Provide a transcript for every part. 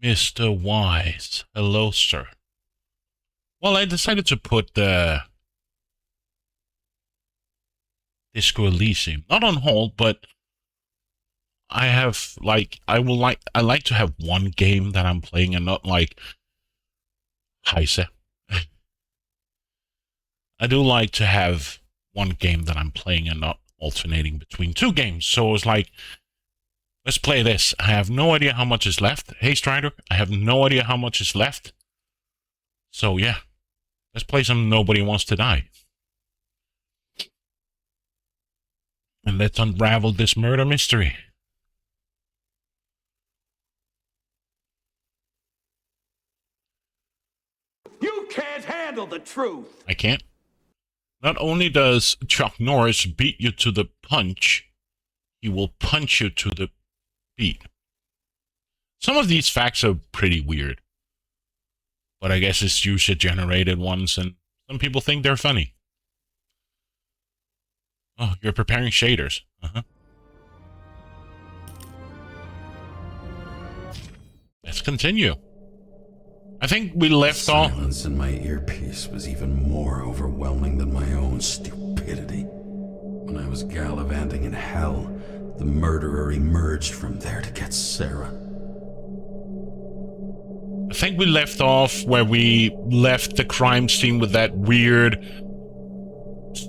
Mr. Wise. Hello, sir. Well, I decided to put the Disco Elysium not on hold, but I like to have one game that I'm playing and not like Heise. I do like to have one game that I'm playing and not alternating between two games. So it's like, let's play this. I have no idea how much is left. Hey, Strider, I have no idea how much is left. So yeah, let's play some Nobody Wants to Die. And let's unravel this murder mystery. You can't handle the truth. I can't. Not only does Chuck Norris beat you to the punch, he will punch you to the beat. Some of these facts are pretty weird. But I guess it's user-generated ones, and some people think they're funny. Oh, you're preparing shaders. Uh-huh. Let's continue. I think we left off. Silence in my earpiece was even more overwhelming than my own stupidity. When I was gallivanting in hell, the murderer emerged from there to get Sarah. I think we left off where we left the crime scene with that weird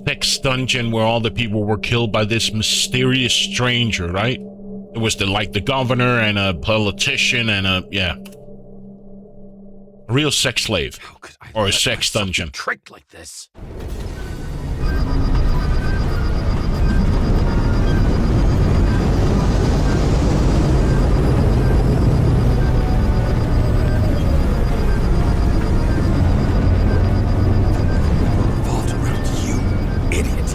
sex dungeon where all the people were killed by this mysterious stranger, right? It was the governor and a politician and a real sex slave. How could I Or a let sex myself dungeon. be tricked like this? Revolved around you, idiot.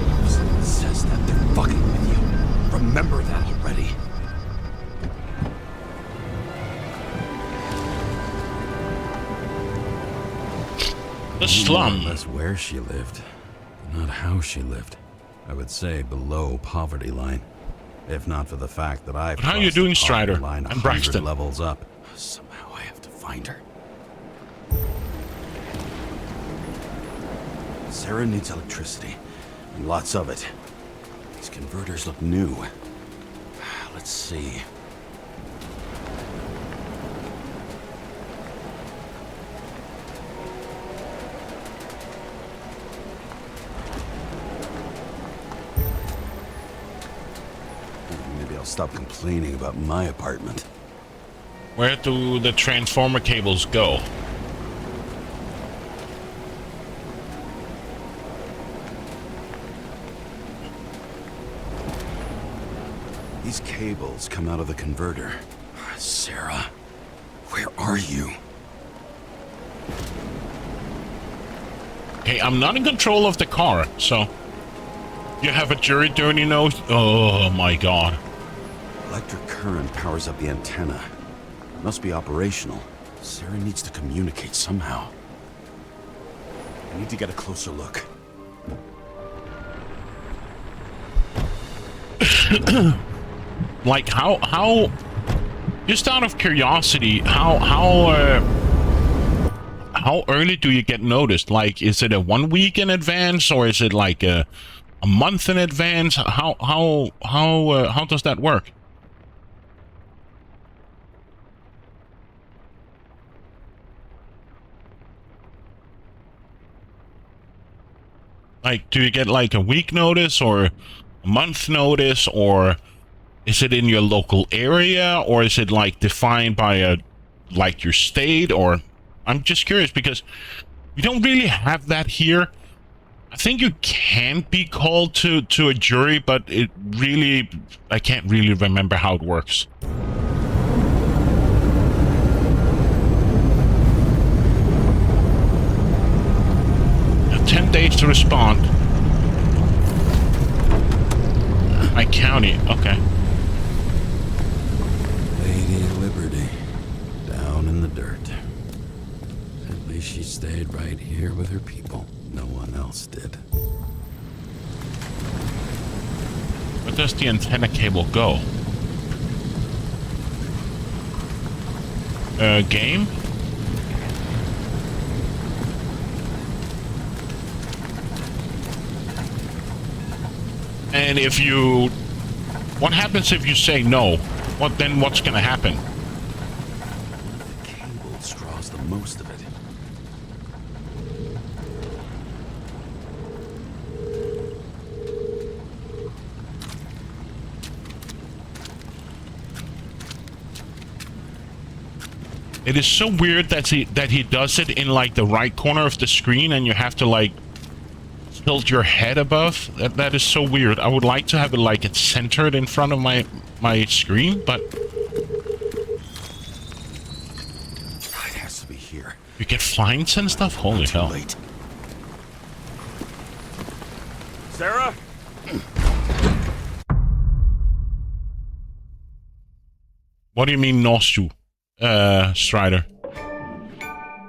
Says that they're fucking with you. Remember that already. The slum. More or less where she lived, but not how she lived. I would say below poverty line, if not for the fact that I've But how are you crossed the doing, poverty Strider? line I'm 100 Braxton. levels up. Somehow I have to find her. Sarah needs electricity, and lots of it. These converters look new. Let's see. Maybe I'll stop complaining about my apartment. Where do the transformer cables go? These cables come out of the converter. Sarah, where are you? Hey, I'm not in control of the car, so... You have a jury duty note? Oh my god. Electric current powers up the antenna. It must be operational. Sarah needs to communicate somehow. I need to get a closer look. Like, how... Just out of curiosity, how early do you get noticed? Like, is it a 1 week in advance, or is it like a month in advance? How does that work? Like, do you get like a week notice or a month notice, or is it in your local area, or is it like defined by like your state? Or I'm just curious because we don't really have that here. I think you can be called to a jury, but I can't really remember how it works. 10 days to respond. My county, okay. Lady Liberty, down in the dirt. At least she stayed right here with her people. No one else did. Where does the antenna cable go? game. And if you... What happens if you say no? What's gonna happen? The cable draws the most of it. It is so weird that he does it in like the right corner of the screen, and you have to like tilt your head above. That is so weird. I would like to have it like it's centered in front of my screen, but It has to be here. you get fines and stuff. Holy Too hell! late. Sarah? What do you mean, Nostu? Strider.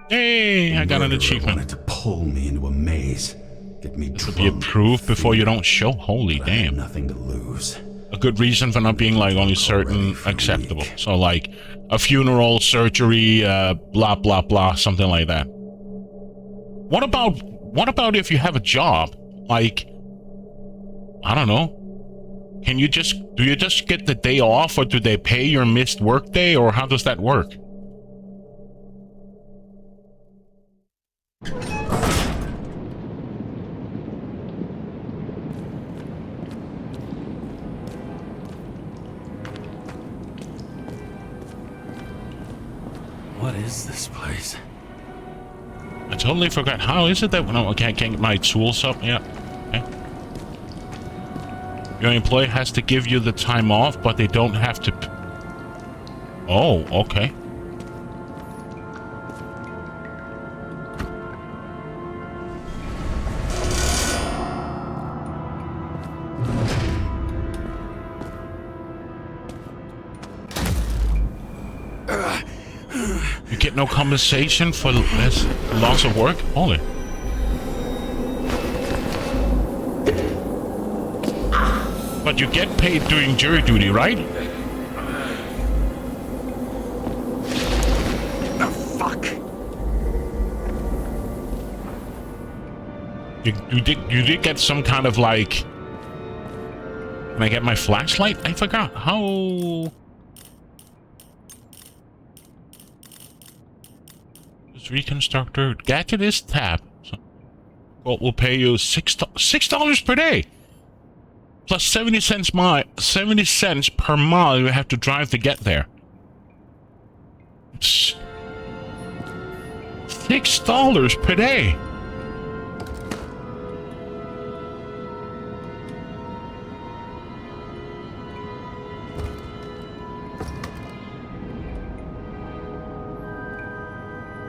Hey, I got an Murderer achievement. wanted to pull me into a maze, get me To drunk. be approved before you fear, don't show. Holy but I had damn. nothing to lose. A good reason for not being like only certain acceptable. So like a funeral, surgery, blah blah blah, something like that. What about if you have a job? Like, I don't know. Do you just get the day off, or do they pay your missed work day, or how does that work? What is this place? I totally forgot. How is it that no, I can't get my tools up yet? Okay. Your employer has to give you the time off, but they don't have to. Oh, okay. You get no compensation for this loss of work? Holy. But you get paid during jury duty, right? Fuck! You did get some kind of like... Can I get my flashlight? I forgot. How... This reconstructor gadget is tab. So, well, we'll pay you $6 per day. Plus 70 cents per mile you have to drive to get there. It's $6 per day.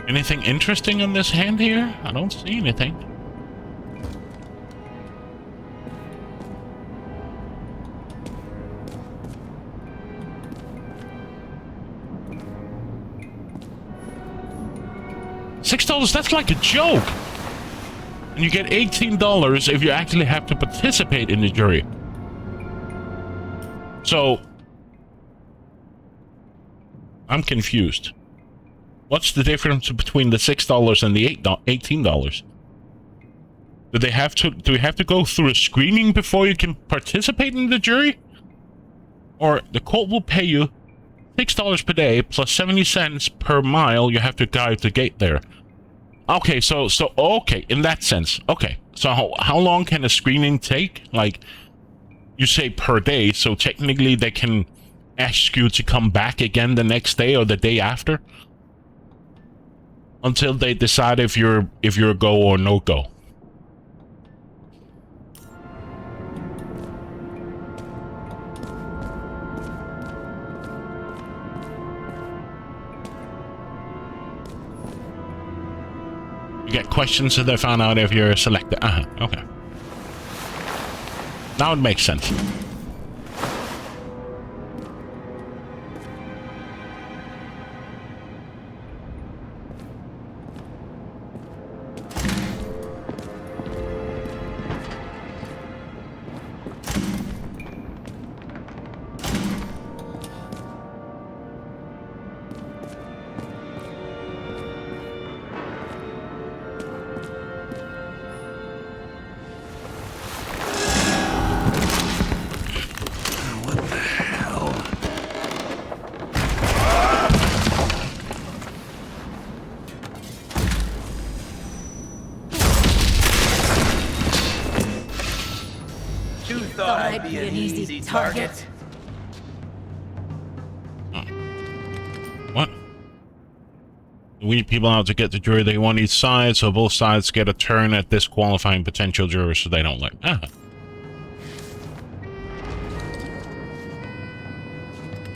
Anything interesting on this hand here? I don't see anything. $6, that's like a joke. And you get $18 if you actually have to participate in the jury. So, I'm confused. What's the difference between the $6 and the $18? Do we have to go through a screening before you can participate in the jury? Or the court will pay you $6 per day plus 70 cents per mile you have to drive to get there. Okay, so okay, in that sense. Okay. So how long can a screening take? Like, you say per day, so technically they can ask you to come back again the next day or the day after? Until they decide if you're a go or no go. You get questions so they found out if you're selected. Okay. Now it makes sense. be an easy target. What? Weed people out to get the jury they want each side, so both sides get a turn at disqualifying potential jurors so they don't like.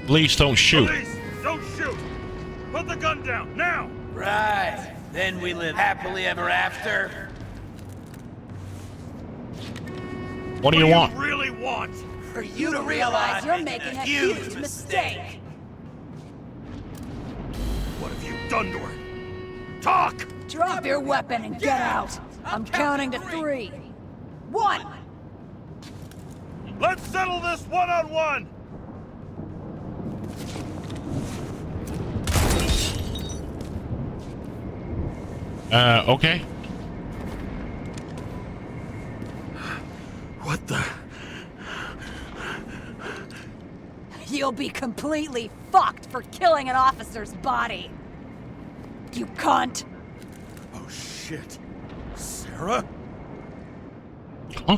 Please don't shoot. Police, don't shoot! Put the gun down, now! Right. Then we live happily ever after. What do you want? Really want? For you to realize You're making a huge mistake. What have you done to her? Talk! Drop your weapon and get out. I'm counting to 3. 1. Let's settle this one-on-one! Okay. What the? You'll be completely fucked for killing an officer's body. You cunt. Oh shit. Sarah? Huh?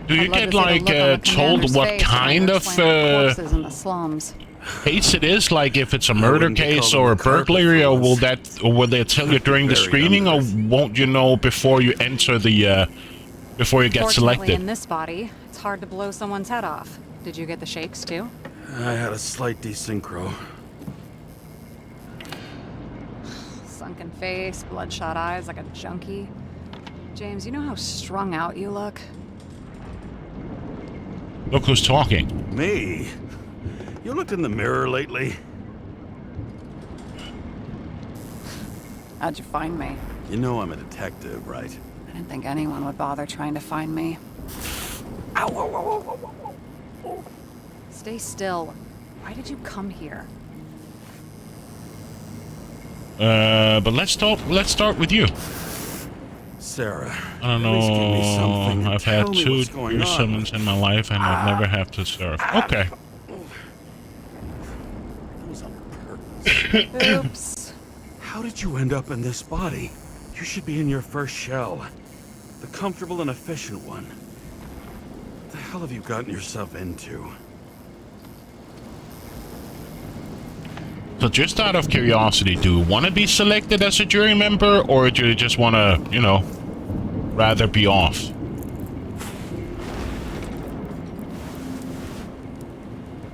Do you get like told what kind of corpses in the slums? case it is? Like if it's a murder case or a burglary, or will they tell you during the screening, or won't you know before you enter the before you get Fortunately, selected? in this body, it's hard to blow someone's head off. Did you get the shakes too? I had a slight desynchro. Sunken face, bloodshot eyes like a junkie. James, you know how strung out you look? Look who's talking. Me? You looked in the mirror lately? How'd you find me? You know I'm a detective, right? I didn't think anyone would bother trying to find me. Ow, ow, ow, ow, ow, ow. Stay still. Why did you come here? But let's start with you. Sarah. I don't at least give me know. something. I've Tell had me 2 what's going on. summons in my life, and I'd never have to serve. Okay. That was on purpose. Oops. How did you end up in this body? You should be in your first shell. The comfortable and efficient one. What the hell have you gotten yourself into? So just out of curiosity, do you want to be selected as a jury member, or do you just want to, you know, rather be off?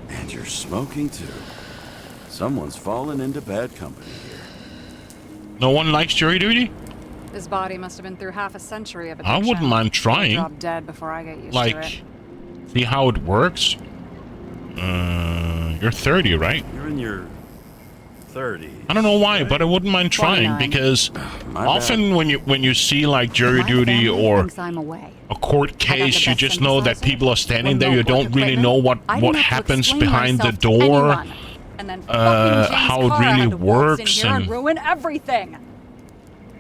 And you're smoking too. Someone's fallen into bad company here. No one likes jury duty? This body must have been through half a century of I addiction. wouldn't mind trying. I'll drop dead before I get used to Like, it. see how it works? You're 30, right? You're in your 30s. I don't know why, but I wouldn't mind trying 29. because My often when you see like jury My duty family or thinks I'm away. a court the case, you best just know that synthesizer, people are standing there. remote You don't work really equipment. know I what didn't have to happens explain behind the myself to door. anyone. And then fucking James how it Carr really had to waltz in works here and and- ruin everything.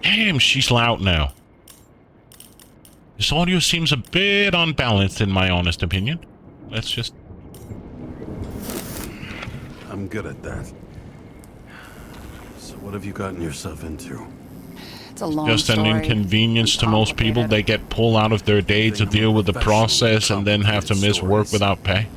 Damn, she's loud now. This audio seems a bit unbalanced, in my honest opinion. Let's just. I'm good at that. So what have you gotten yourself into? It's a long Just an story. inconvenience to most people. They get pulled out of their day to deal with the process and then have to miss work without pay.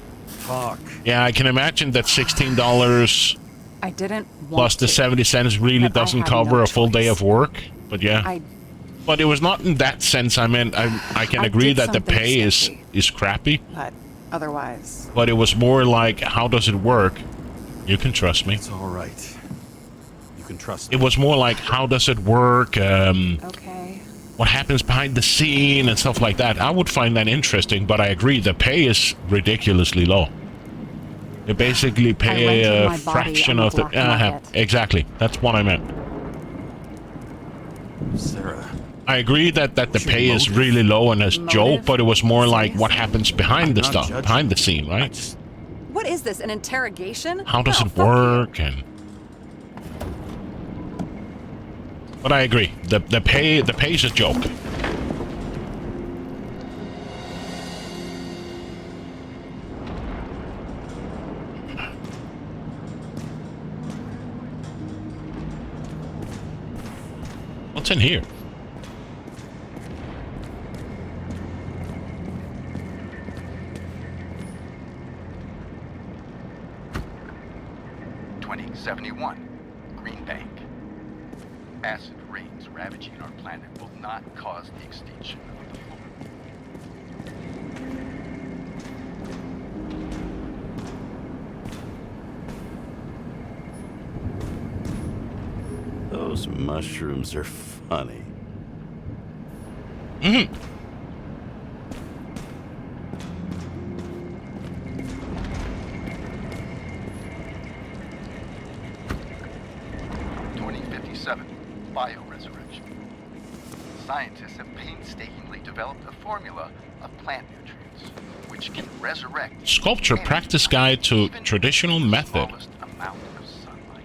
Talk. Yeah, I can imagine that $16 I didn't want plus the to, 70 cents really but I doesn't had cover no a full day choice. of work. But yeah. But it was not in that sense. I meant I can I agree did that the something pay sketchy. is crappy. But otherwise, But it was more like, how does it work? You can trust me. It's all right. You can trust It me. was more like, how does it work? okay. What happens behind the scene and stuff like that. I would find that interesting, but I agree, the pay is ridiculously low. You basically pay rented a my body fraction on of the the... black market. exactly. That's what I meant. Sarah. I agree that the What's your pay is motive? really low and as joke, Motive? but it was more like Seriously? what happens behind the I'm not stuff, judging behind the you. scene, I right? just- What is this? An interrogation? How does No, it fuck you. work? And but I agree, the pay is a joke. What's in here? 2071, Green Bank. Acid rains ravaging our planet will not cause the extinction of the flora. Those mushrooms are funny. Mm-hmm. 2057, bioresurrection. Scientists have painstakingly developed a formula of plant nutrients, which can resurrect Sculpture any practice guide to even traditional the method. smallest amount of sunlight.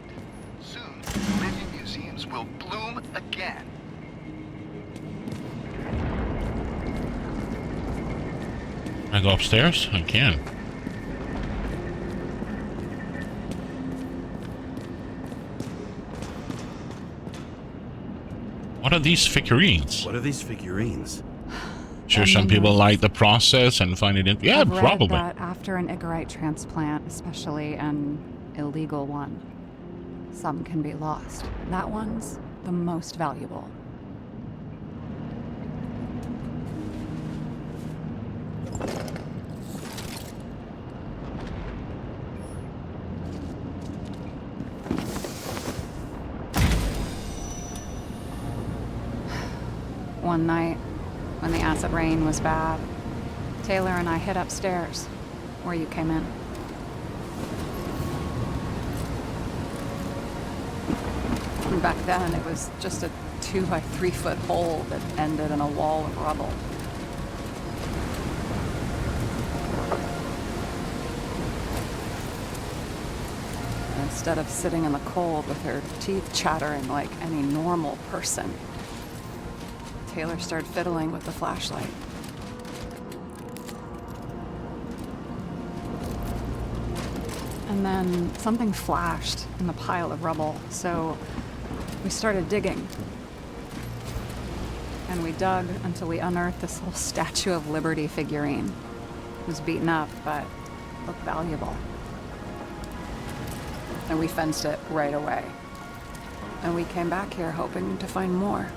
Soon, living museums will bloom again. Can I go upstairs? I can. What are these figurines? What are these figurines? Sure, some people Memories. like the process and find it. Yeah, I've read probably. that after an Igarite transplant, especially an illegal one, some can be lost. That one's the most valuable. One night, when the acid rain was bad, Taylor and I hid upstairs, where you came in. And back then, it was just a 2 by 3 foot hole that ended in a wall of rubble. And instead of sitting in the cold with her teeth chattering like any normal person, Taylor started fiddling with the flashlight. And then something flashed in the pile of rubble, so we started digging. And we dug until we unearthed this little Statue of Liberty figurine. It was beaten up, but looked valuable. And we fenced it right away. And we came back here hoping to find more.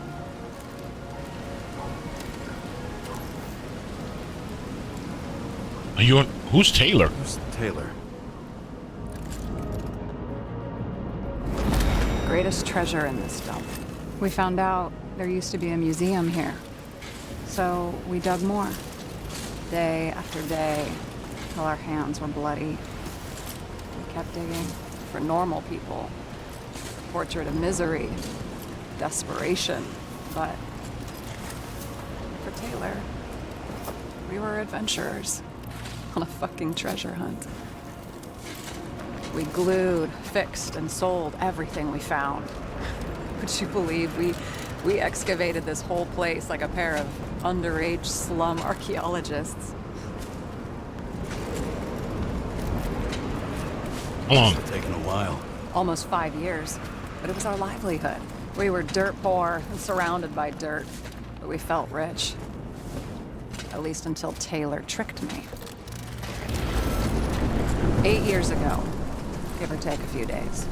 Are you? Who's Taylor? Who's Taylor? Greatest treasure in this dump. We found out there used to be a museum here. So we dug more. Day after day, till our hands were bloody. We kept digging for normal people. Portrait of misery, desperation, but for Taylor, we were adventurers on a fucking treasure hunt. We glued, fixed, and sold everything we found. Would you believe we excavated this whole place like a pair of underage slum archaeologists? How long? It's taken a while. Almost 5 years, but it was our livelihood. We were dirt poor and surrounded by dirt, but we felt rich. At least until Taylor tricked me. 8 years ago, give or take a few days.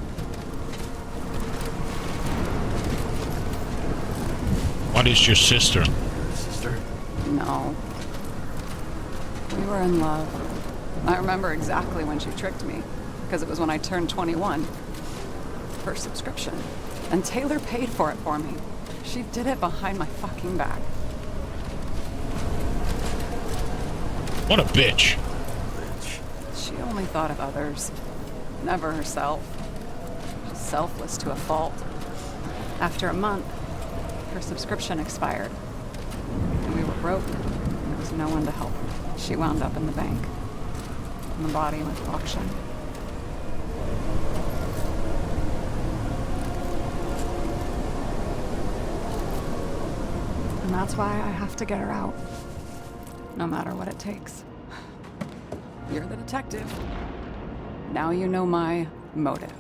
What is your sister? Your sister? No. We were in love. I remember exactly when she tricked me, because it was when I turned 21. Her subscription. And Taylor paid for it for me. She did it behind my fucking back. What a bitch. Bitch. She only thought of others, never herself. She's selfless to a fault. After a month, her subscription expired. And we were broke. And there was no one to help. She wound up in the bank. And the body went to auction. And that's why I have to get her out. No matter what it takes. You're the detective. Now you know my motive.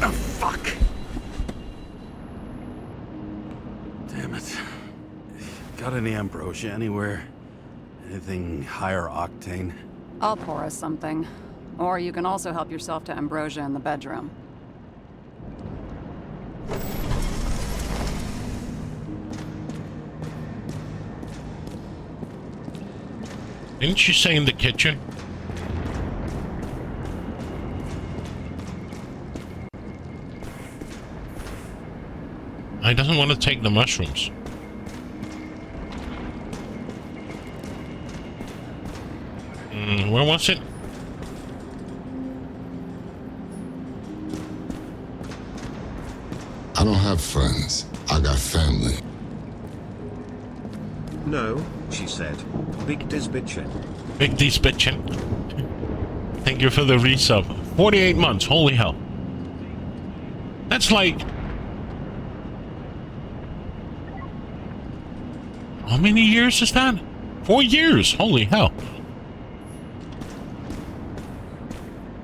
Oh, fuck! Damn it. Got any ambrosia anywhere? Anything higher octane? I'll pour us something. Or you can also help yourself to ambrosia in the bedroom. Didn't you say in the kitchen? I doesn't want to take the mushrooms. Where was it? I don't have friends. I got family. No, she said. Big Diz bitchin'. Big D's bitchin'. Thank you for the resub. 48 months, holy hell. That's like... How many years is that? 4 years, holy hell.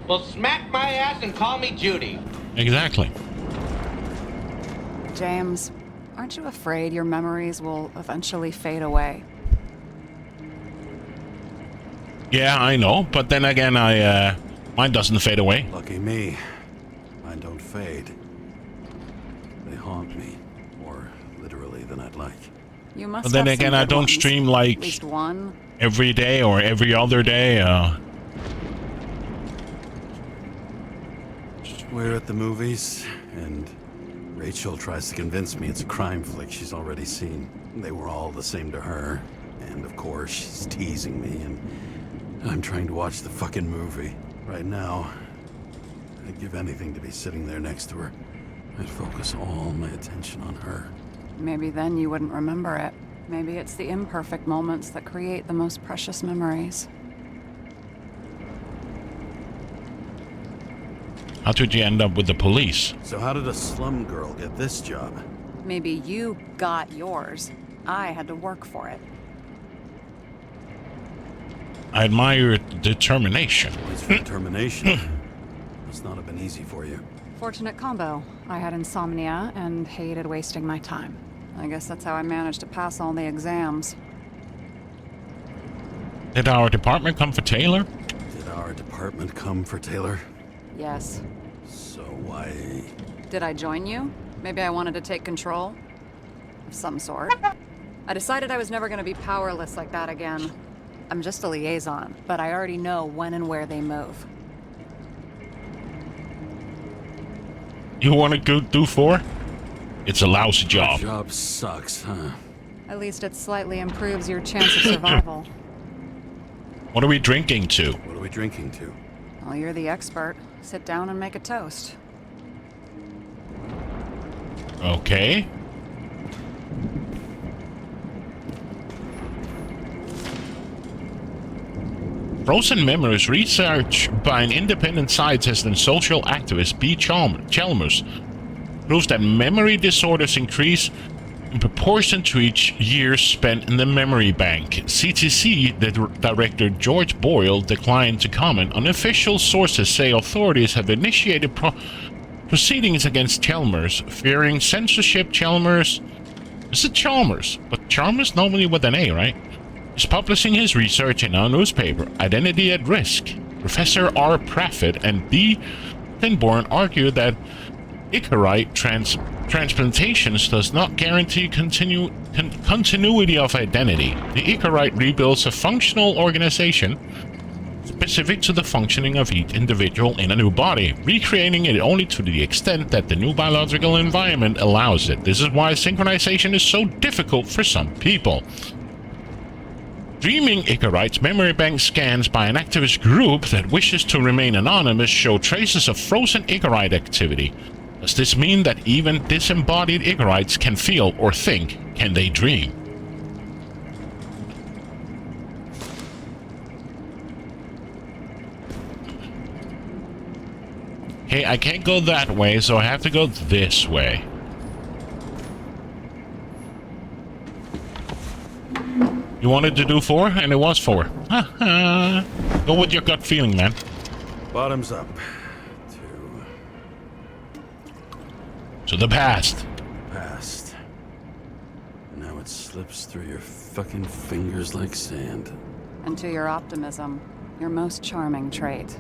Well, smack my ass and call me Judy. Exactly. James, aren't you afraid your memories will eventually fade away? Yeah, I know, but then again, mine doesn't fade away. Lucky me. Mine don't fade. They haunt me. More literally than I'd like. You must But then have again, some I good don't ones. stream like At least one. every day or every other day. We're at the movies, and Rachel tries to convince me it's a crime flick she's already seen. They were all the same to her. And of course, she's teasing me, and I'm trying to watch the fucking movie. Right now, I'd give anything to be sitting there next to her. I'd focus all my attention on her. Maybe then you wouldn't remember it. Maybe it's the imperfect moments that create the most precious memories. How did you end up with the police? So how did a slum girl get this job? Maybe you got yours. I had to work for it. I admire your determination. At least for determination. Must not have been easy for you. Fortunate combo. I had insomnia and hated wasting my time. I guess that's how I managed to pass all the exams. Did our department come for Taylor? Did our department come for Taylor? Yes. So why... Did I join you? Maybe I wanted to take control? Of some sort. I decided I was never going to be powerless like that again. I'm just a liaison, but I already know when and where they move. You want to go do 4? It's a lousy job. Your job sucks, huh? At least it slightly improves your chance of survival. What are we drinking to? What are we drinking to? Well, you're the expert. Sit down and make a toast. Okay. Frozen Memories research by an independent scientist and social activist B. Chalmers proves that memory disorders increase in proportion to each year spent in the memory bank. CTC director George Boyle declined to comment. Unofficial sources say authorities have initiated proceedings against Chalmers, fearing censorship. Chalmers... Is it Chalmers? But Chalmers normally with an A, right? Is publishing his research in our newspaper, Identity at Risk. Professor R. Prafford and D. Thinborn argue that Icarite transplantations does not guarantee continuity of identity. The Icarite rebuilds a functional organization specific to the functioning of each individual in a new body, recreating it only to the extent that the new biological environment allows it. This is why synchronization is so difficult for some people. Dreaming Icarite's memory bank scans by an activist group that wishes to remain anonymous show traces of frozen Icarite activity. Does this mean that even disembodied Icarites can feel or think? Can they dream? Hey, I can't go that way, so I have to go this way. You wanted to do 4, and it was 4. Go with your gut feeling, man. Bottoms up. To the past. Past. it slips through your fucking fingers like sand. And to your optimism, your most charming trait.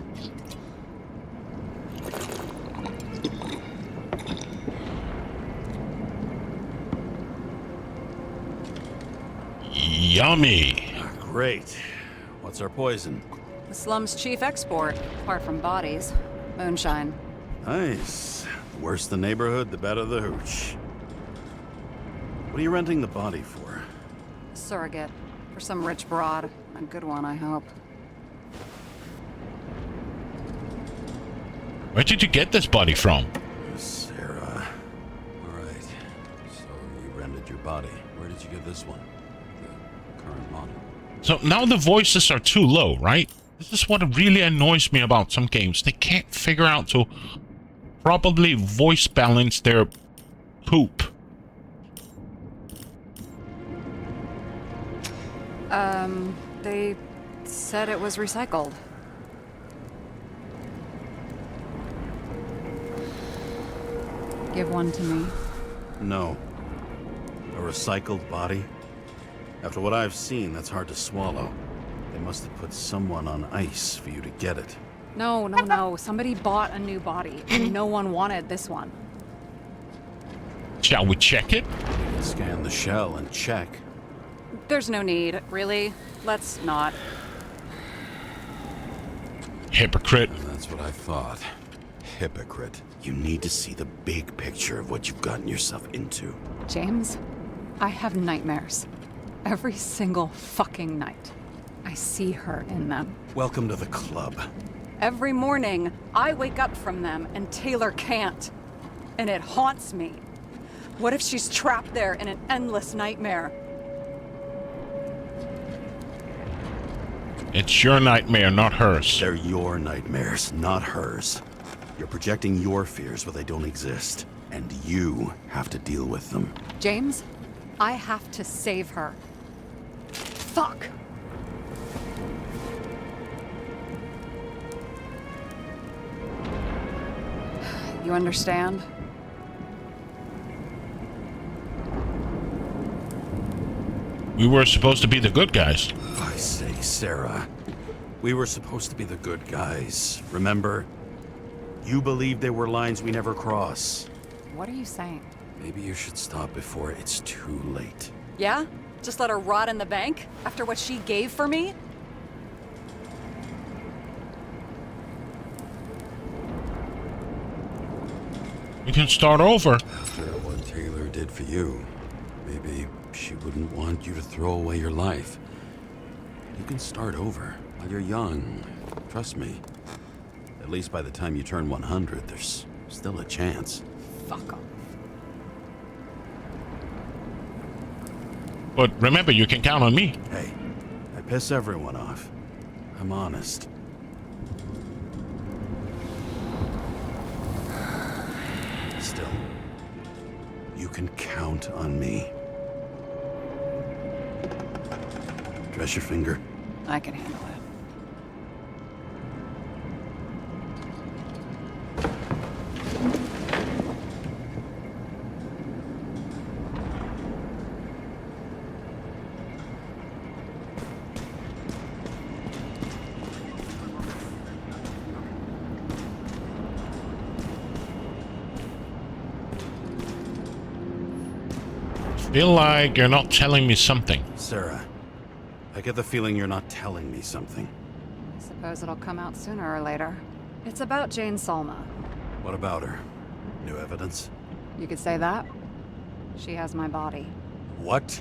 Yummy. Great. What's our poison? The slum's chief export, apart from bodies. Moonshine. Nice. The worse the neighborhood, the better the hooch. What are you renting the body for? Surrogate. For some rich broad. A good one, I hope. Where did you get this body from? Sarah. All right. So you rented your body. Where did you get this one? The current model. So now the voices are too low, right? This is what really annoys me about some games. They can't figure out to properly voice balance their poop. They said it was recycled. Give one to me. No. A recycled body? After what I've seen, that's hard to swallow. They must have put someone on ice for you to get it. No. Somebody bought a new body, and no one wanted this one. Shall we check it? You can scan the shell and check. There's no need, really. Let's not. Hypocrite. That's what I thought. Hypocrite. You need to see the big picture of what you've gotten yourself into. James, I have nightmares. Every single fucking night. I see her in them. Welcome to the club. Every morning, I wake up from them and Taylor can't. And it haunts me. What if she's trapped there in an endless nightmare? It's your nightmare, not hers. They're your nightmares, not hers. You're projecting your fears where they don't exist, and you have to deal with them. James, I have to save her. Fuck! You understand? We were supposed to be the good guys. I say, Sarah, we were supposed to be the good guys, remember? You believed there were lines we never cross. What are you saying? Maybe you should stop before it's too late. Yeah? Just let her rot in the bank? After what she gave for me? We can start over. After what Taylor did for you, maybe she wouldn't want you to throw away your life. You can start over while you're young. Trust me. At least by the time you turn 100, there's still a chance. Fuck off. But remember, you can count on me. Hey, I piss everyone off. I'm honest. Still, you can count on me. Dress your finger. I can handle it. Feel like you're not telling me something. Sarah, I get the feeling you're not telling me something. Suppose it'll come out sooner or later. It's about Jane Salma. What about her? New evidence? You could say that. She has my body. What?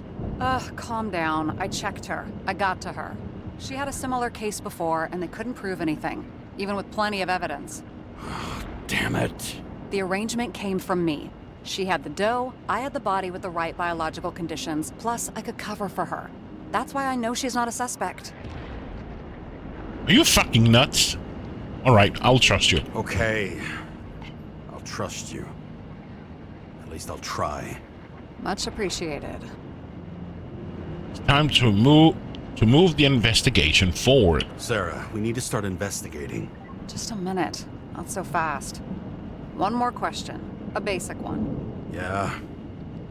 Calm down. I checked her. I got to her. She had a similar case before, and they couldn't prove anything, even with plenty of evidence. Damn it. The arrangement came from me. She had the dough, I had the body with the right biological conditions, plus I could cover for her. That's why I know she's not a suspect. Are you fucking nuts? Alright, I'll trust you. Okay. I'll trust you. At least I'll try. Much appreciated. It's time to move the investigation forward. Sarah, we need to start investigating. Just a minute. Not so fast. One more question. A basic one. Yeah?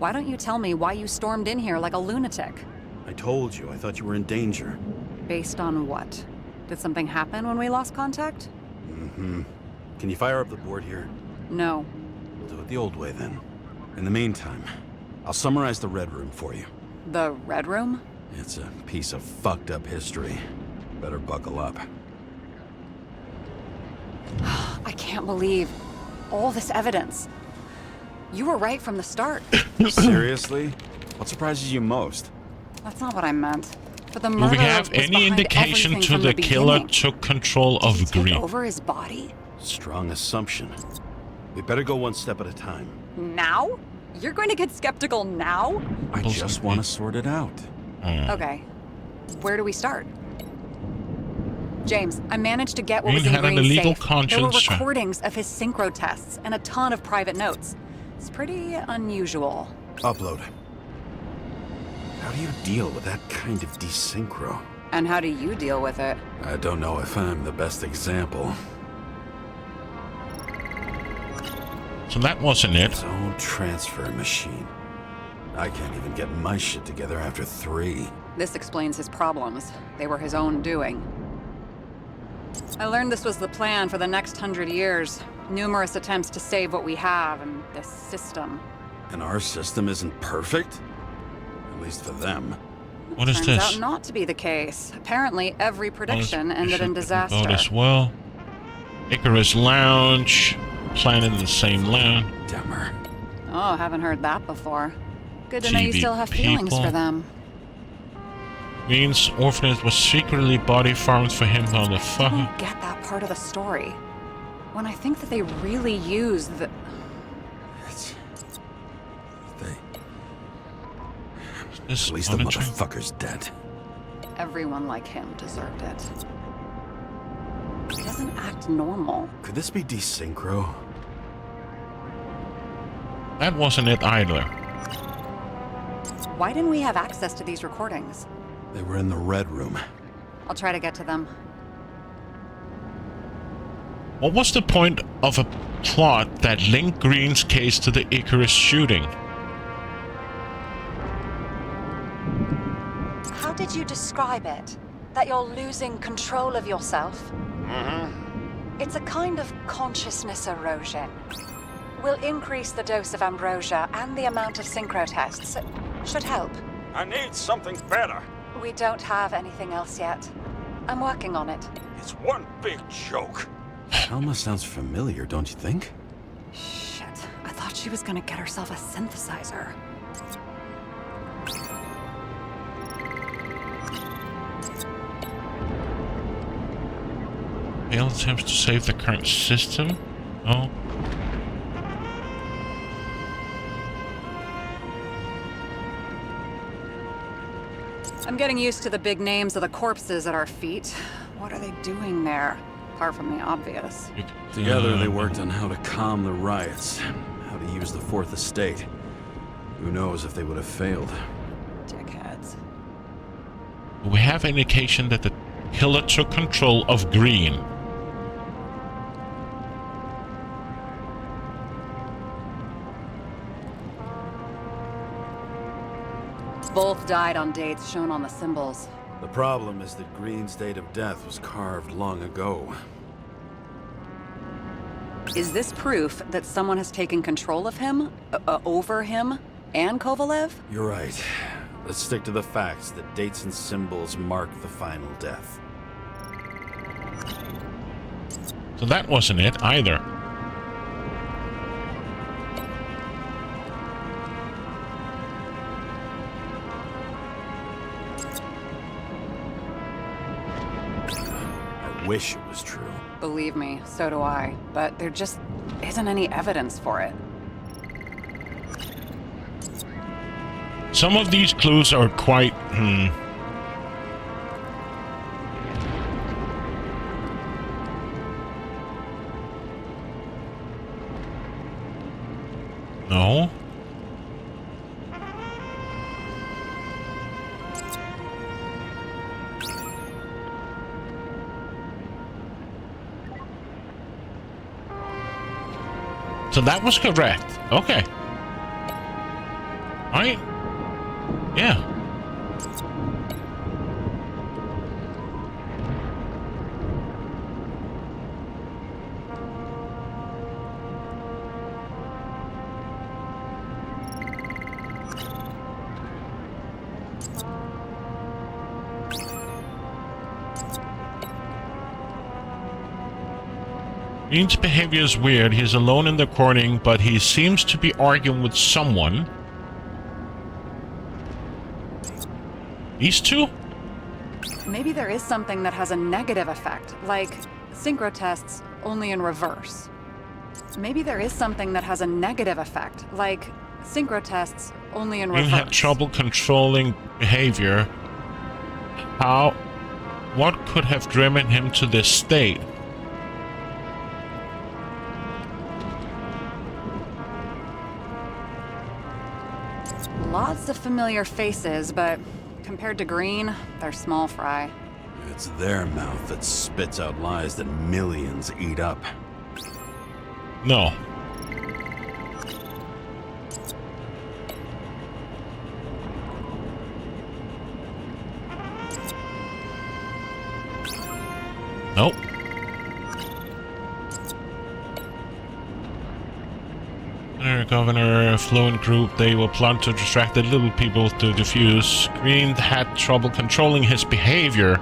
Why don't you tell me why you stormed in here like a lunatic? I told you, I thought you were in danger. Based on what? Did something happen when we lost contact? Mm-hmm. Can you fire up the board here? No. We'll do it the old way then. In the meantime, I'll summarize the Red Room for you. The Red Room? It's a piece of fucked up history. Better buckle up. I can't believe all this evidence. You were right from the start. Seriously? What surprises you most? That's not what I meant. For the Do murderer we have was any behind indication everything to from the killer beginning. took control Did he of take Green? over his body? Strong assumption. We better go one step at a time. Now? You're going to get skeptical now? I just want to sort it out. Okay. Where do we start? James, I managed to get what Green was in had an Green's illegal safe. There were conscience. recordings of his synchro tests and a ton of private notes. It's pretty unusual. Upload. How do you deal with that kind of desynchro? And how do you deal with it? I don't know if I'm the best example. So that wasn't it. His own transfer machine. I can't even get my shit together after 3. This explains his problems. They were his own doing. I learned this was the plan for the next 100 years. Numerous attempts to save what we have and this system. And our system isn't perfect? At least for them. What is Turns this? out not to be the case. Apparently, every prediction Well, ended in About disaster. as well. Icarus Lounge. Planet in the same lounge. Dumber. Oh, haven't heard that before. Good to know you GB still have feelings people. for them. Means orphanage was secretly body farmed for him. How the I fuck? don't get that part of the story. When I think that they really used the... This At least the monitoring? motherfucker's dead. Everyone like him deserved it. He doesn't act normal. Could this be desynchro? That wasn't it either. Why didn't we have access to these recordings? They were in the Red Room. I'll try to get to them. What was the point of a plot that linked Green's case to the Icarus shooting? How did you describe it? That you're losing control of yourself? It's a kind of consciousness erosion. We'll increase the dose of ambrosia and the amount of synchro tests. Should help. I need something better. We don't have anything else yet. I'm working on it. It's one big joke. Alma sounds familiar, don't you think? Shit, I thought she was gonna get herself a synthesizer. Failed attempts to save the current system? Oh. I'm getting used to the big names of the corpses at our feet. What are they doing there? Apart from the obvious. Together they worked on how to calm the riots, how to use the Fourth Estate. Who knows if they would have failed. Dickheads. We have indication that the killer took control of Green. Both died on dates shown on the symbols. The problem is that Green's date of death was carved long ago. Is this proof that someone has taken control of him? Over him? And Kovalev? You're right. Let's stick to the facts that dates and symbols mark the final death. So that wasn't it either. I wish it was true. Believe me, so do I. But there just isn't any evidence for it. Some of these clues are quite, No. So that was correct. Okay. right? Yeah. Green's behavior is weird. He's alone in the recording, but he seems to be arguing with someone. These two? Maybe there is something that has a negative effect, like synchro tests, only in reverse. Maybe there is something that has a negative effect, like synchro tests, only in Green reverse. had trouble controlling behavior. How? What could have driven him to this state? Lots of familiar faces, but compared to Green, they're small fry. It's their mouth that spits out lies that millions eat up. No. Nope. Governor, affluent group, they will plot to distract the little people to defuse. Green had trouble controlling his behavior.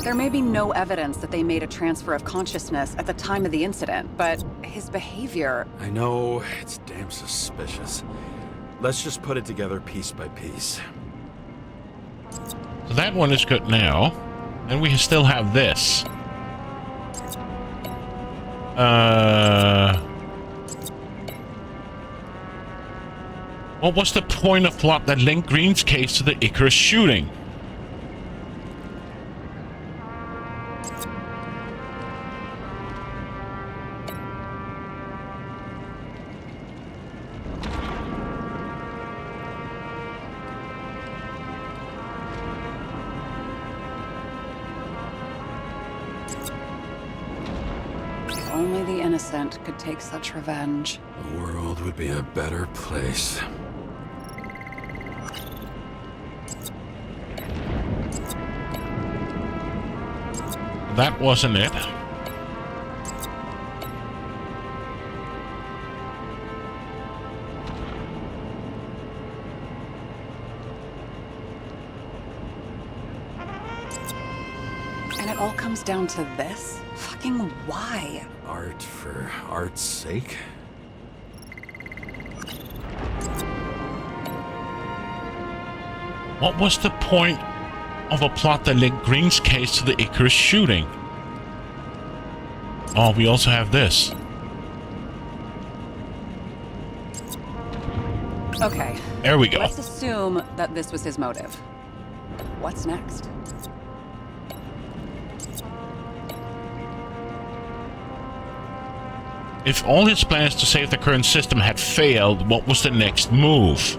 There may be no evidence that they made a transfer of consciousness at the time of the incident, but his behavior... I know, it's damn suspicious. Let's just put it together piece by piece. So that one is good now. And we still have this. What was the point of plot that linked Green's case to the Icarus shooting? Only the innocent could take such revenge. The world would be a better place. That wasn't it. And it all comes down to this? Fucking why? Art for art's sake? What was the point of a plot that linked Green's case to the Icarus shooting? Oh, we also have this. Okay. There we go. Let's assume that this was his motive. What's next? If all his plans to save the current system had failed, what was the next move?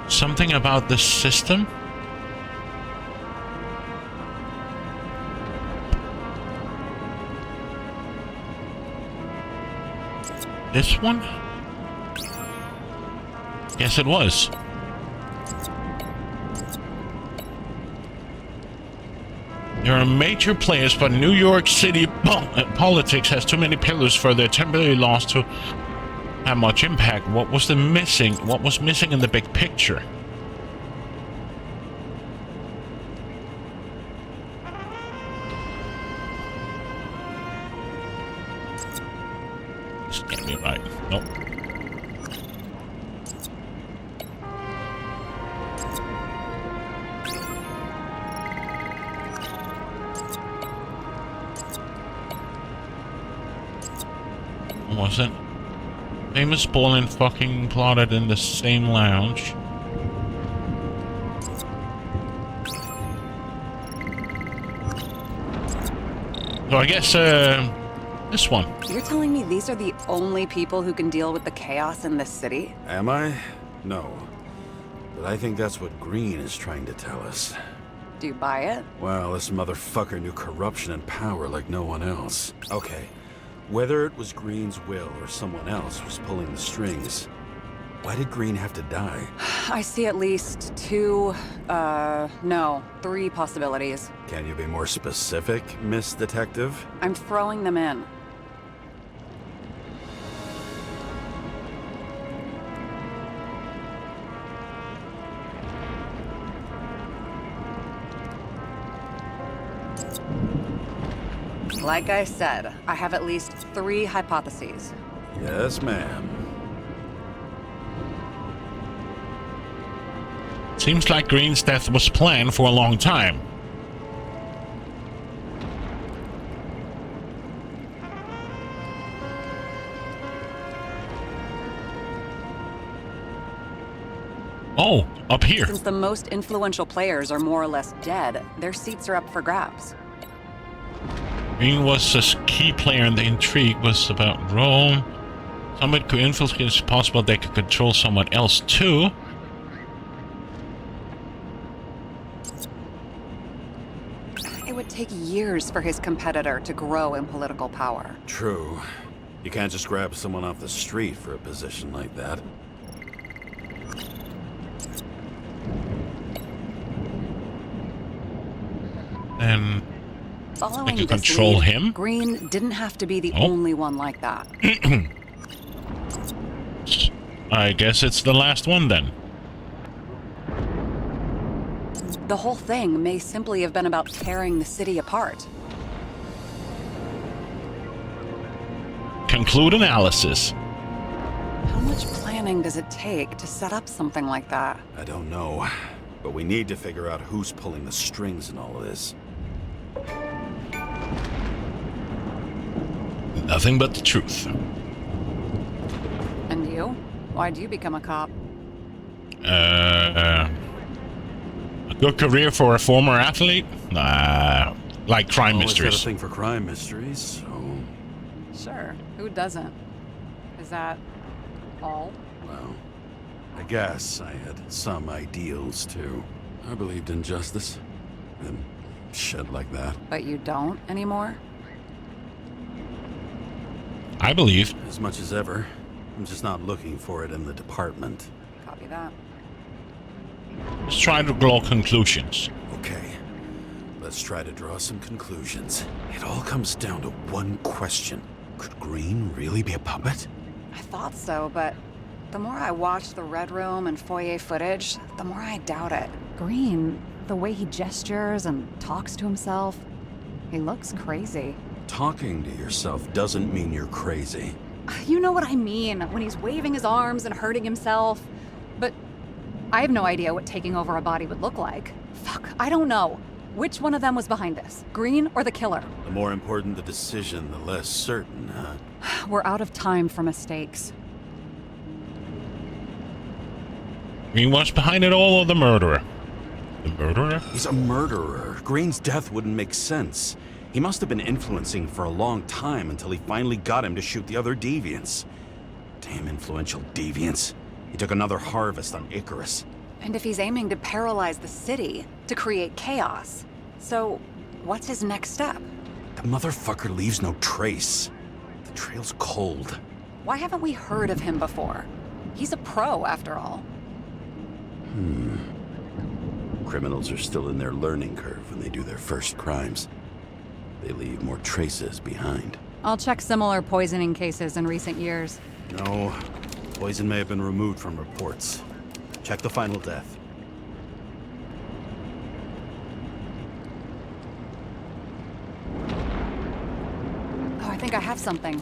Something about the system? This one? Yes, it was. There are major players, but New York City politics has too many pillars for their temporary loss to have much impact. What was missing in the big picture? This can't be right. Nope. Wasn't famous Bolin fucking plotted in the same lounge? So I guess This one. You're telling me these are the only people who can deal with the chaos in this city? Am I? No. But I think that's what Green is trying to tell us. Do you buy it? Well, this motherfucker knew corruption and power like no one else. Okay, whether it was Green's will or someone else was pulling the strings, why did Green have to die? I see at least 3 possibilities. Can you be more specific, Miss Detective? I'm throwing them in. Like I said, I have at least 3 hypotheses. Yes, ma'am. Seems like Green's death was planned for a long time. Oh, up here. Since the most influential players are more or less dead, their seats are up for grabs. Green was a key player in the intrigue was about Rome. Someone could infiltrate. It's possible they could control someone else too. It would take years for his competitor to grow in political power. True. You can't just grab someone off the street for a position like that. And Following could this control lead, him? Green didn't have to be the Oh. only one like that. I guess it's the last one then. The whole thing may simply have been about tearing the city apart. Conclude analysis. How much planning does it take to set up something like that? I don't know, but we need to figure out who's pulling the strings in all of this. Nothing but the truth. And you? Why'd you become a cop? A good career for a former athlete? Nah, like crime Always had a mysteries. thing for crime mysteries, so... Sure. Who doesn't? Is that all? Well, I guess I had some ideals, too. I believed in justice. And shit like that. But you don't anymore? I believe. As much as ever. I'm just not looking for it in the department. Copy that. Let's try to draw conclusions. Okay, let's try to draw some conclusions. It all comes down to one question. Could Green really be a puppet? I thought so, but the more I watch the Red Room and foyer footage, the more I doubt it. Green, the way he gestures and talks to himself, he looks crazy. Talking to yourself doesn't mean you're crazy. You know what I mean, when he's waving his arms and hurting himself. But I have no idea what taking over a body would look like. Fuck, I don't know. Which one of them was behind this? Green or the killer? The more important the decision, the less certain, huh? We're out of time for mistakes. Green was behind it all, or the murderer? The murderer? He's a murderer. Green's death wouldn't make sense. He must have been influencing for a long time until he finally got him to shoot the other deviants. Damn influential deviants. He took another harvest on Icarus. And if he's aiming to paralyze the city, to create chaos, so what's his next step? The motherfucker leaves no trace. The trail's cold. Why haven't we heard of him before? He's a pro, after all. Criminals are still in their learning curve when they do their first crimes. They leave more traces behind. I'll check similar poisoning cases in recent years. No, poison may have been removed from reports. Check the final death. Oh, I think I have something.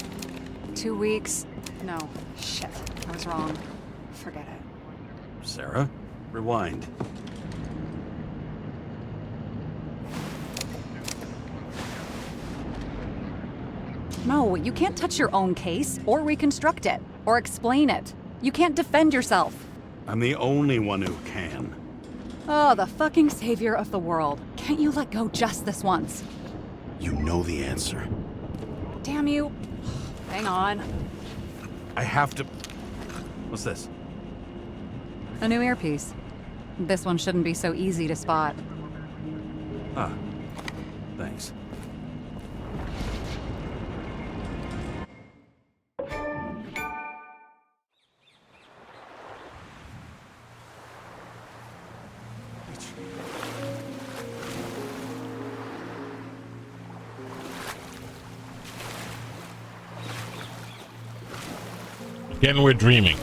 2 weeks. No, shit. I was wrong. Forget it. Sarah, rewind. No, you can't touch your own case, or reconstruct it, or explain it. You can't defend yourself. I'm the only one who can. Oh, the fucking savior of the world. Can't you let go just this once? You know the answer. Damn you. Hang on. I have to... What's this? A new earpiece. This one shouldn't be so easy to spot. Ah, thanks. Again, we're dreaming.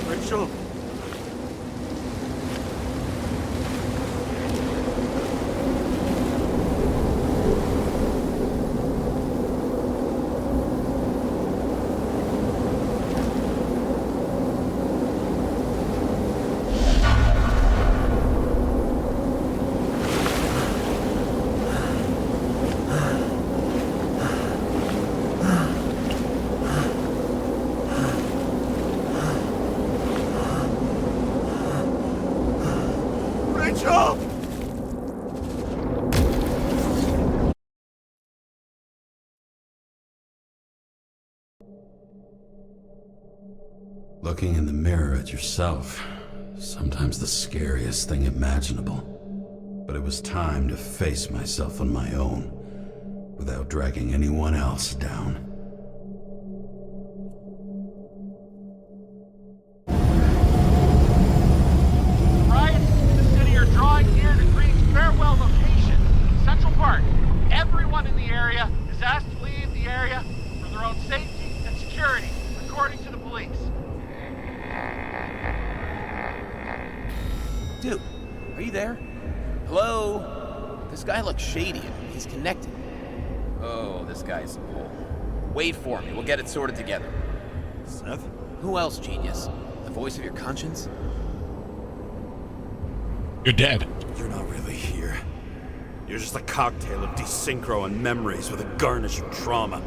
Rachel? Rachel! Looking in the mirror at yourself, sometimes the scariest thing imaginable. But it was time to face myself on my own, without dragging anyone else down. Riots in the city are drawing near to Green's farewell location, Central Park. Everyone in the area is asked to leave the area for their own safety and security, according to the police. Dude, are you there? Hello? This guy looks shady. He's connected. Oh, this guy's cool. Wait for me. We'll get it sorted together. Seth? Who else, genius? The voice of your conscience? You're dead. You're not really here. You're just a cocktail of desynchro and memories with a garnish of trauma.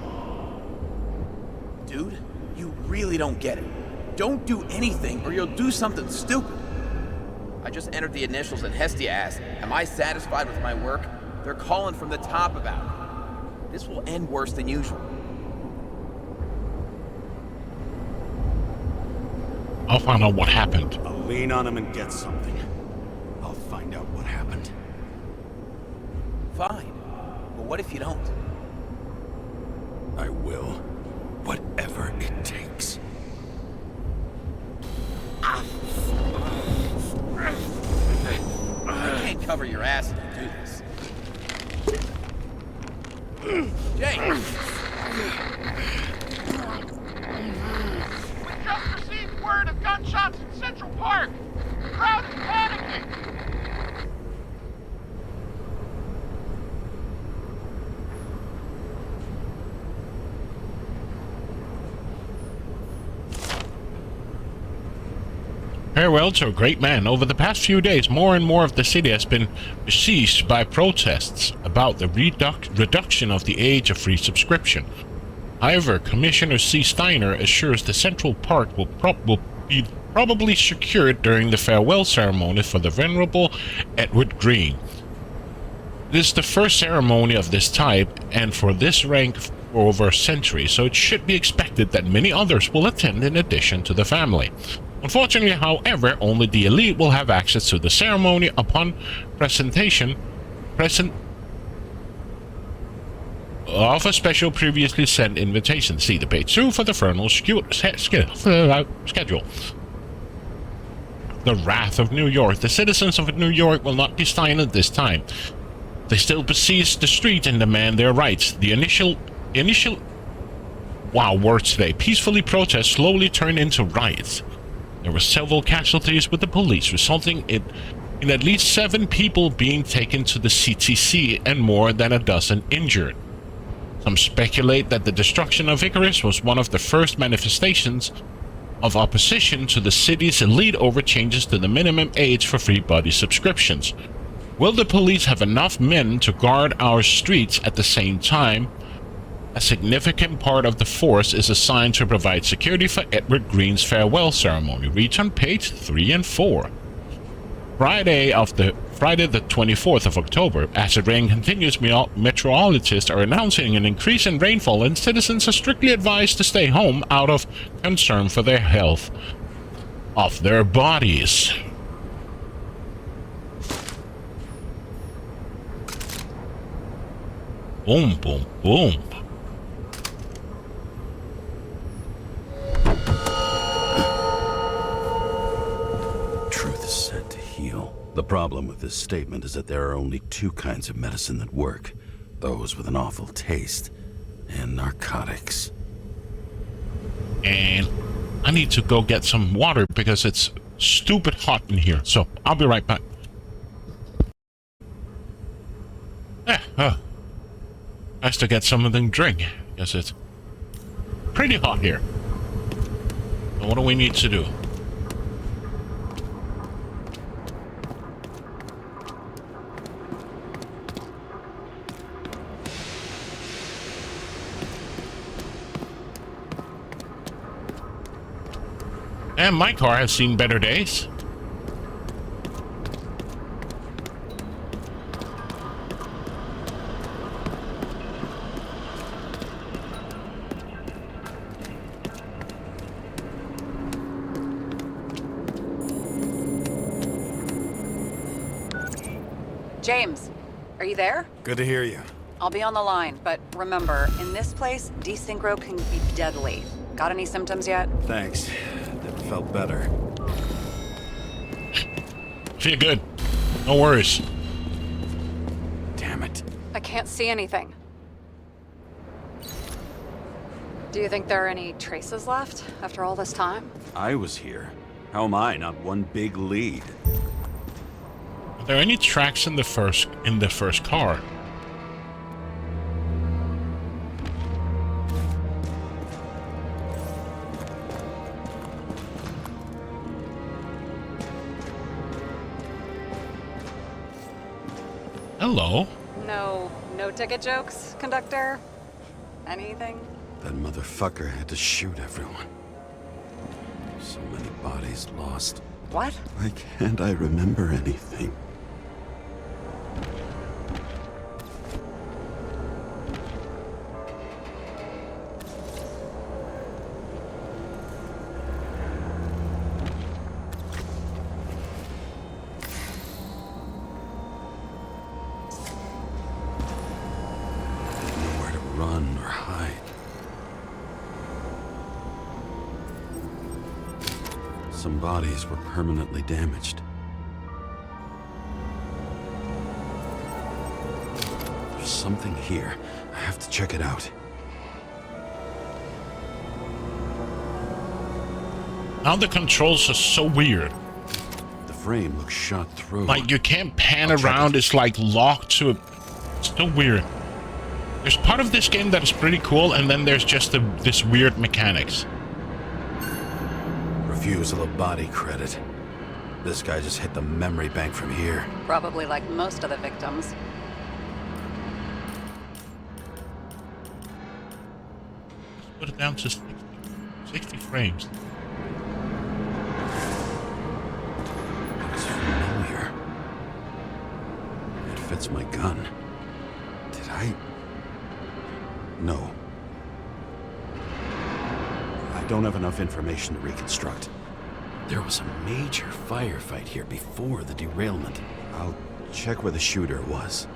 Dude, you really don't get it. Don't do anything or you'll do something stupid. I just entered the initials and Hestia asked, am I satisfied with my work? They're calling from the top about it. This will end worse than usual. I'll find out what happened. I'll lean on him and get something. I'll find out what happened. Fine. But what if you don't? I will. Whatever it takes. I can't cover your ass if you do this. Jay! We just received word of gunshots in Central Park. The crowd is panicking. Farewell to a great man. Over the past few days, more and more of the city has been besieged by protests about the reduction of the age of free subscription. However, Commissioner C. Steiner assures the Central Park will be probably secured during the farewell ceremony for the Venerable Edward Green. It is the first ceremony of this type, and for this rank for over a century, so it should be expected that many others will attend in addition to the family. Unfortunately, however, only the elite will have access to the ceremony upon presentation of a special previously sent invitation. See the page 2 for the Fernal schedule. The Wrath of New York. The citizens of New York will not be silent this time. They still besiege the street and demand their rights. The initial words today. Peacefully protests slowly turned into riots. There were several casualties with the police, resulting in at least 7 people being taken to the CTC and more than a dozen injured. Some speculate that the destruction of Icarus was one of the first manifestations of opposition to the city's elite over changes to the minimum age for free body subscriptions. Will the police have enough men to guard our streets at the same time A significant part of the force is assigned to provide security for Edward Green's farewell ceremony. Reach on page 3 and 4. Friday the 24th of October, acid rain continues. Meteorologists are announcing an increase in rainfall, and citizens are strictly advised to stay home out of concern for their health of their bodies. Boom, boom, boom. Truth is said to heal. The problem with this statement is that there are only two kinds of medicine that work. Those with an awful taste and narcotics. And I need to go get some water because it's stupid hot in here. So I'll be right back. Nice to get something to drink. Guess it's pretty hot here. So what do we need to do? And my car has seen better days. James, are you there? Good to hear you. I'll be on the line, but remember, in this place, desynchro can be deadly. Got any symptoms yet? Thanks. Never felt better. Feel good. No worries. Damn it. I can't see anything. Do you think there are any traces left after all this time? I was here. How am I not one big lead? Are there any tracks in the first car? Hello. No ticket jokes, conductor? Anything? That motherfucker had to shoot everyone. So many bodies lost. What? Why can't I remember anything? Nowhere to run or hide. Some bodies were permanently damaged. There's something here. I have to check it out. Now the controls are so weird. The frame looks shot through. Like you can't pan I'll check around. it. It's like locked to a... It's so weird. There's part of this game that is pretty cool, and then there's just this weird mechanics. Refusal of body credit. This guy just hit the memory bank from here. Probably like most of the victims. Put it down to 60 frames. Looks familiar. It fits my gun. Did I? No. I don't have enough information to reconstruct. There was a major firefight here before the derailment. I'll check where the shooter was.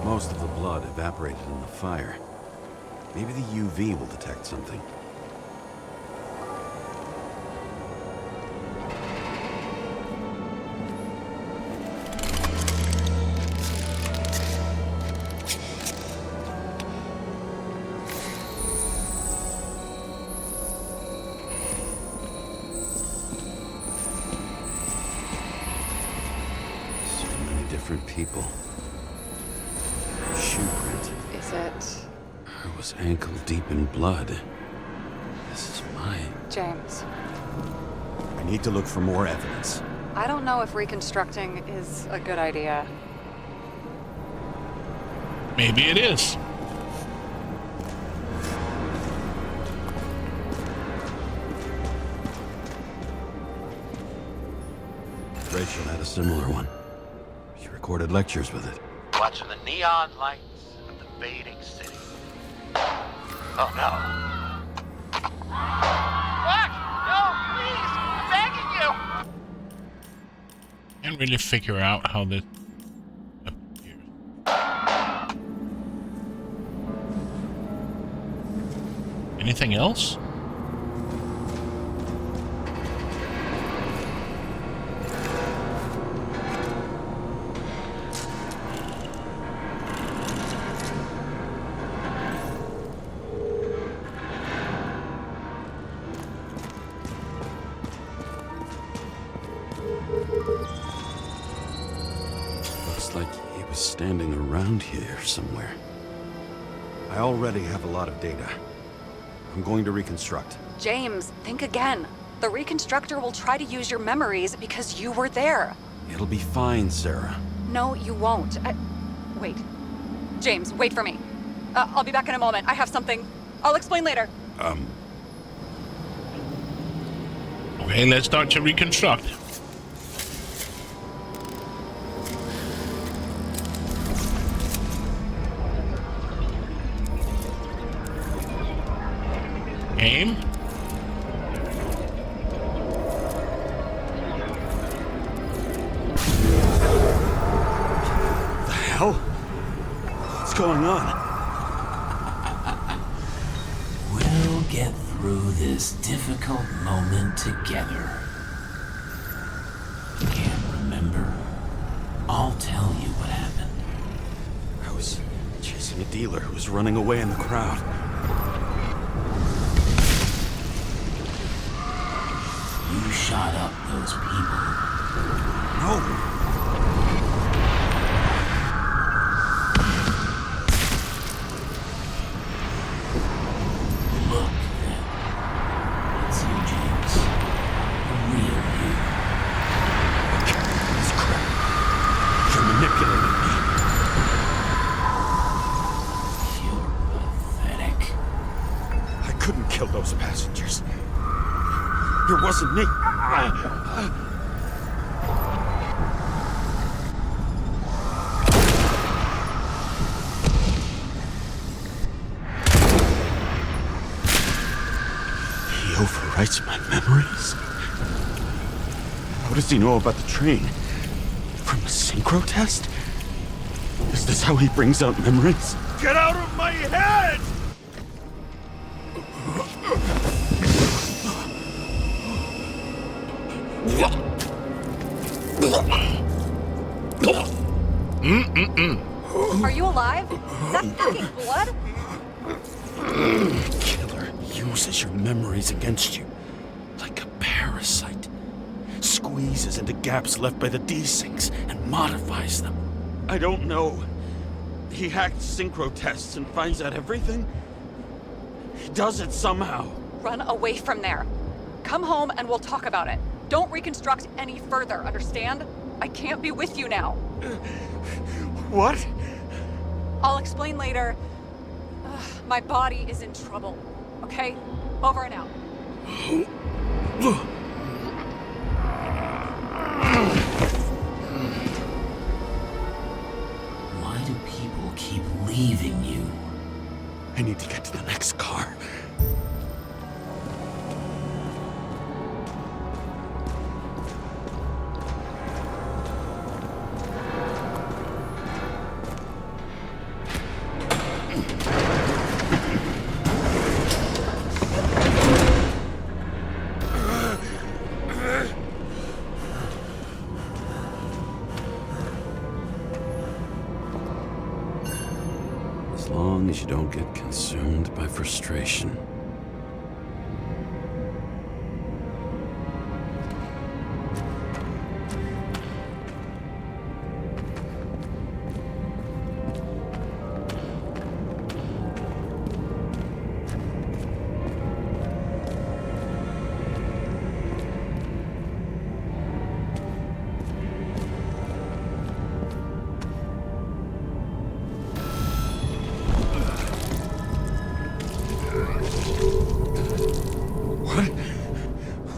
Most of the blood evaporated in the fire. Maybe the UV will detect something. different people. Shoe print. Is it... I was ankle deep in blood. This is mine. James? I need to look for more evidence. I don't know if reconstructing is a good idea. Maybe it is. Rachel had a similar one. She recorded lectures with it. Watching the neon lights of the fading city. Oh no. What? No, please! I'm begging you! Can't really figure out how this appears. Anything else? Looks like he was standing around here somewhere. I already have a lot of data. I'm going to reconstruct. James, think again. The reconstructor will try to use your memories because you were there. It'll be fine, Sarah. No, you won't. Wait. James, wait for me. I'll be back in a moment. I have something. I'll explain later. Okay, let's start to reconstruct. Aim. The hell? What's going on? We'll get through this difficult moment together. Can't remember? I'll tell you what happened. I was chasing a dealer who was running away in the crowd. You shot up those people. No! Look, then. It's you, James. The real you. This crap. You're manipulating me. You're pathetic. I couldn't kill those passengers. It wasn't me. He overwrites my memories? How does he know about the train? From the synchro test? Is this how he brings out memories? Get out of my head! Are you alive? Is that fucking blood? Killer uses your memories against you. Like a parasite. Squeezes into gaps left by the desyncs and modifies them. I don't know. He hacked synchro tests and finds out everything? He does it somehow. Run away from there. Come home and we'll talk about it. Don't reconstruct any further, understand? I can't be with you now. What? I'll explain later. My body is in trouble. Okay? Over and out. Why do people keep leaving you? I need to get to the next car. As long as you don't get consumed by frustration.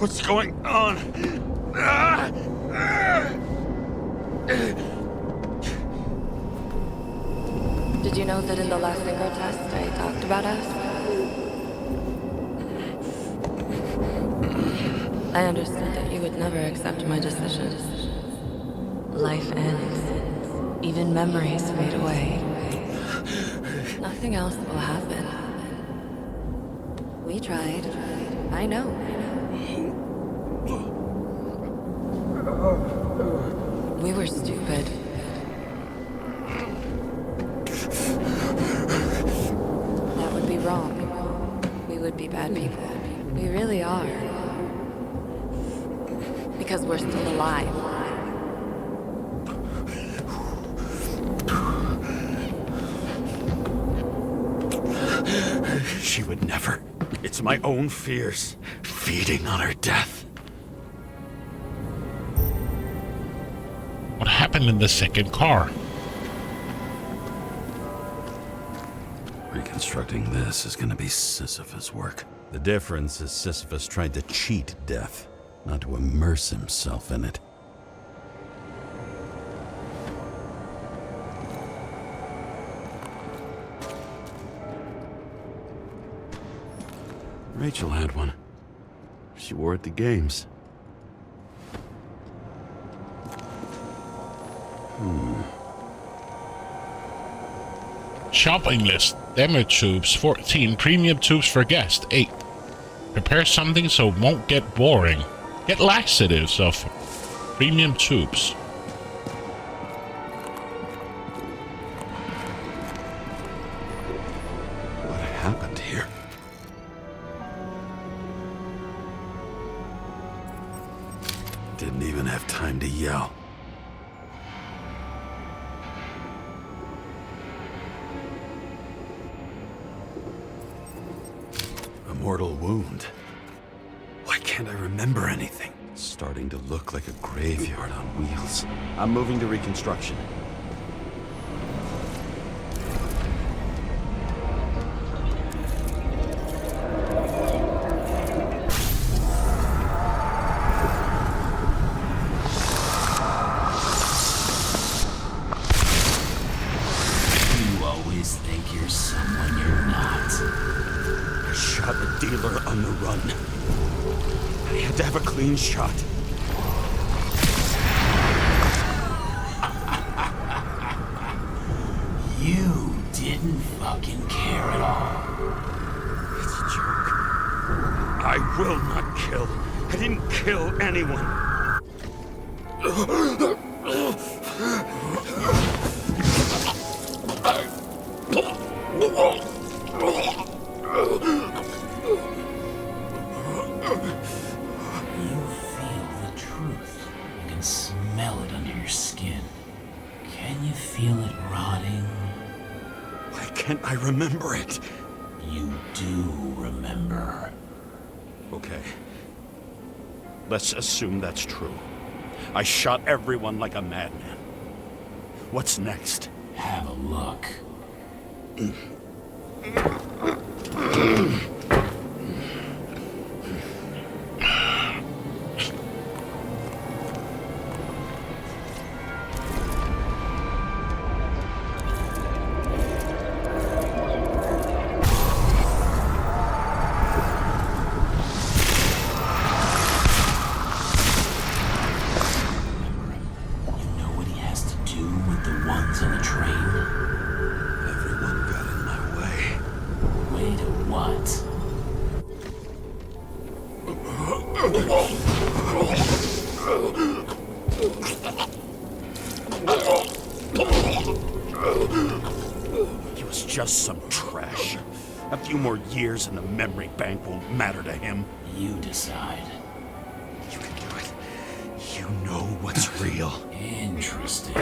What's going on? Did you know that in the last synchro test I talked about us? I understood that you would never accept my decisions. Life ends. Even memories fade away. Nothing else will happen. We tried. I know. We were stupid. That would be wrong. We would be bad people. We really are. Because we're still alive. She would never. It's my own fears feeding on her death. What happened in the second car? Reconstructing this is going to be Sisyphus' work. The difference is Sisyphus tried to cheat death, not to immerse himself in it. Rachel had one. She wore it to games. Shopping list. Demo tubes 14. Premium tubes for guests 8. Prepare something so it won't get boring. Get laxatives of premium tubes. What happened here? Didn't even have time to yell. A mortal wound. Why can't I remember anything? It's starting to look like a graveyard on wheels. I'm moving to reconstruction. You always think you're someone you're not. I shot a dealer on the run. I had to have a clean shot. You didn't fucking care at all. It's a joke. I will not kill. I didn't kill anyone. You feel the truth. You can smell it under your skin. Can you feel it rotting? Why can't I remember it? You do remember. Okay. Let's assume that's true. I shot everyone like a madman. What's next? Have a look. He was just some trash. A few more years in the memory bank won't matter to him. You decide. You can do it. You know what's real. Interesting.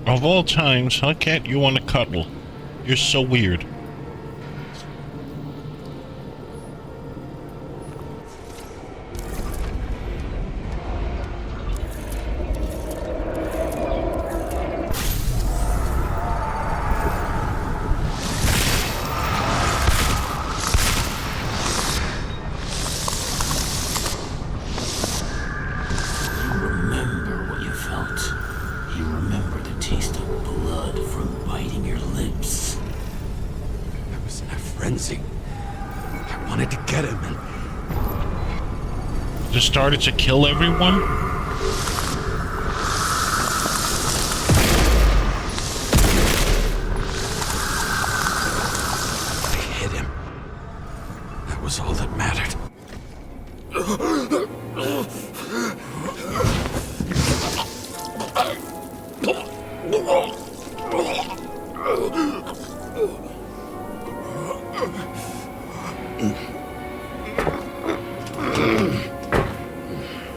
Of all times, how can't you want to cuddle? You're so weird. blood from biting your lips. I was in a frenzy. I wanted to get him and... Just started to kill everyone? I hit him. That was all that mattered.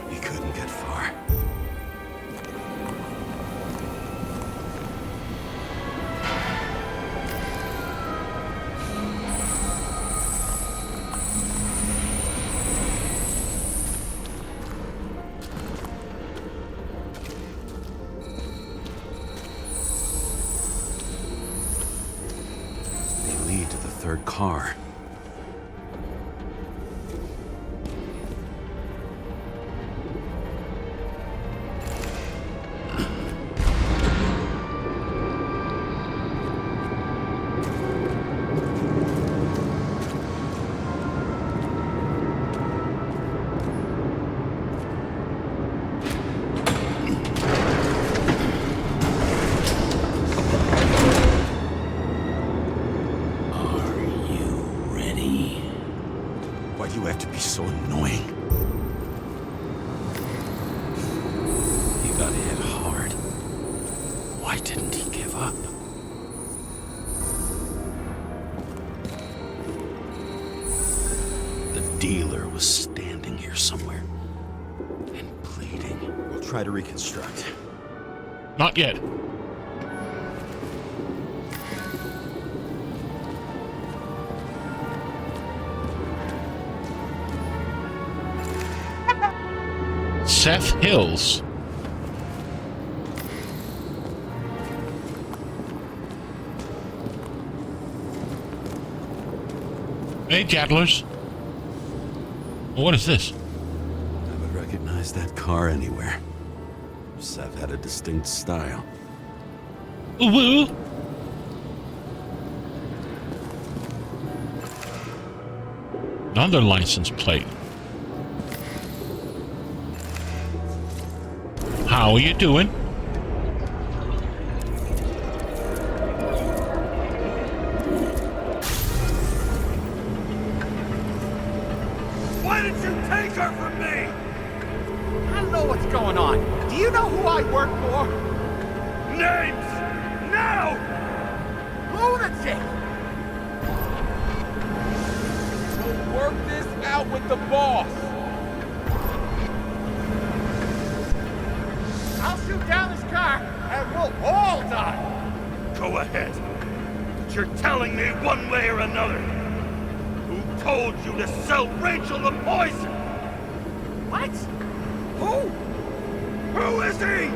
He couldn't get far. They lead to the third car. Why do you have to be so annoying? He got hit hard. Why didn't he give up? The dealer was standing here somewhere and bleeding. We'll try to reconstruct. Not yet. Seth Hills. Hey, Jattlers. What is this? I would recognize that car anywhere. Seth had a distinct style. Woo! Another license plate. How are you doing? Why did you take her from me? I don't know what's going on. Do you know who I work for? Names! Now! Lunatic! We'll work this out with the boss. I'll shoot down this car, and we'll all die. Go ahead. But you're telling me one way or another. Who told you to sell Rachel the poison? What? Who? Who is he?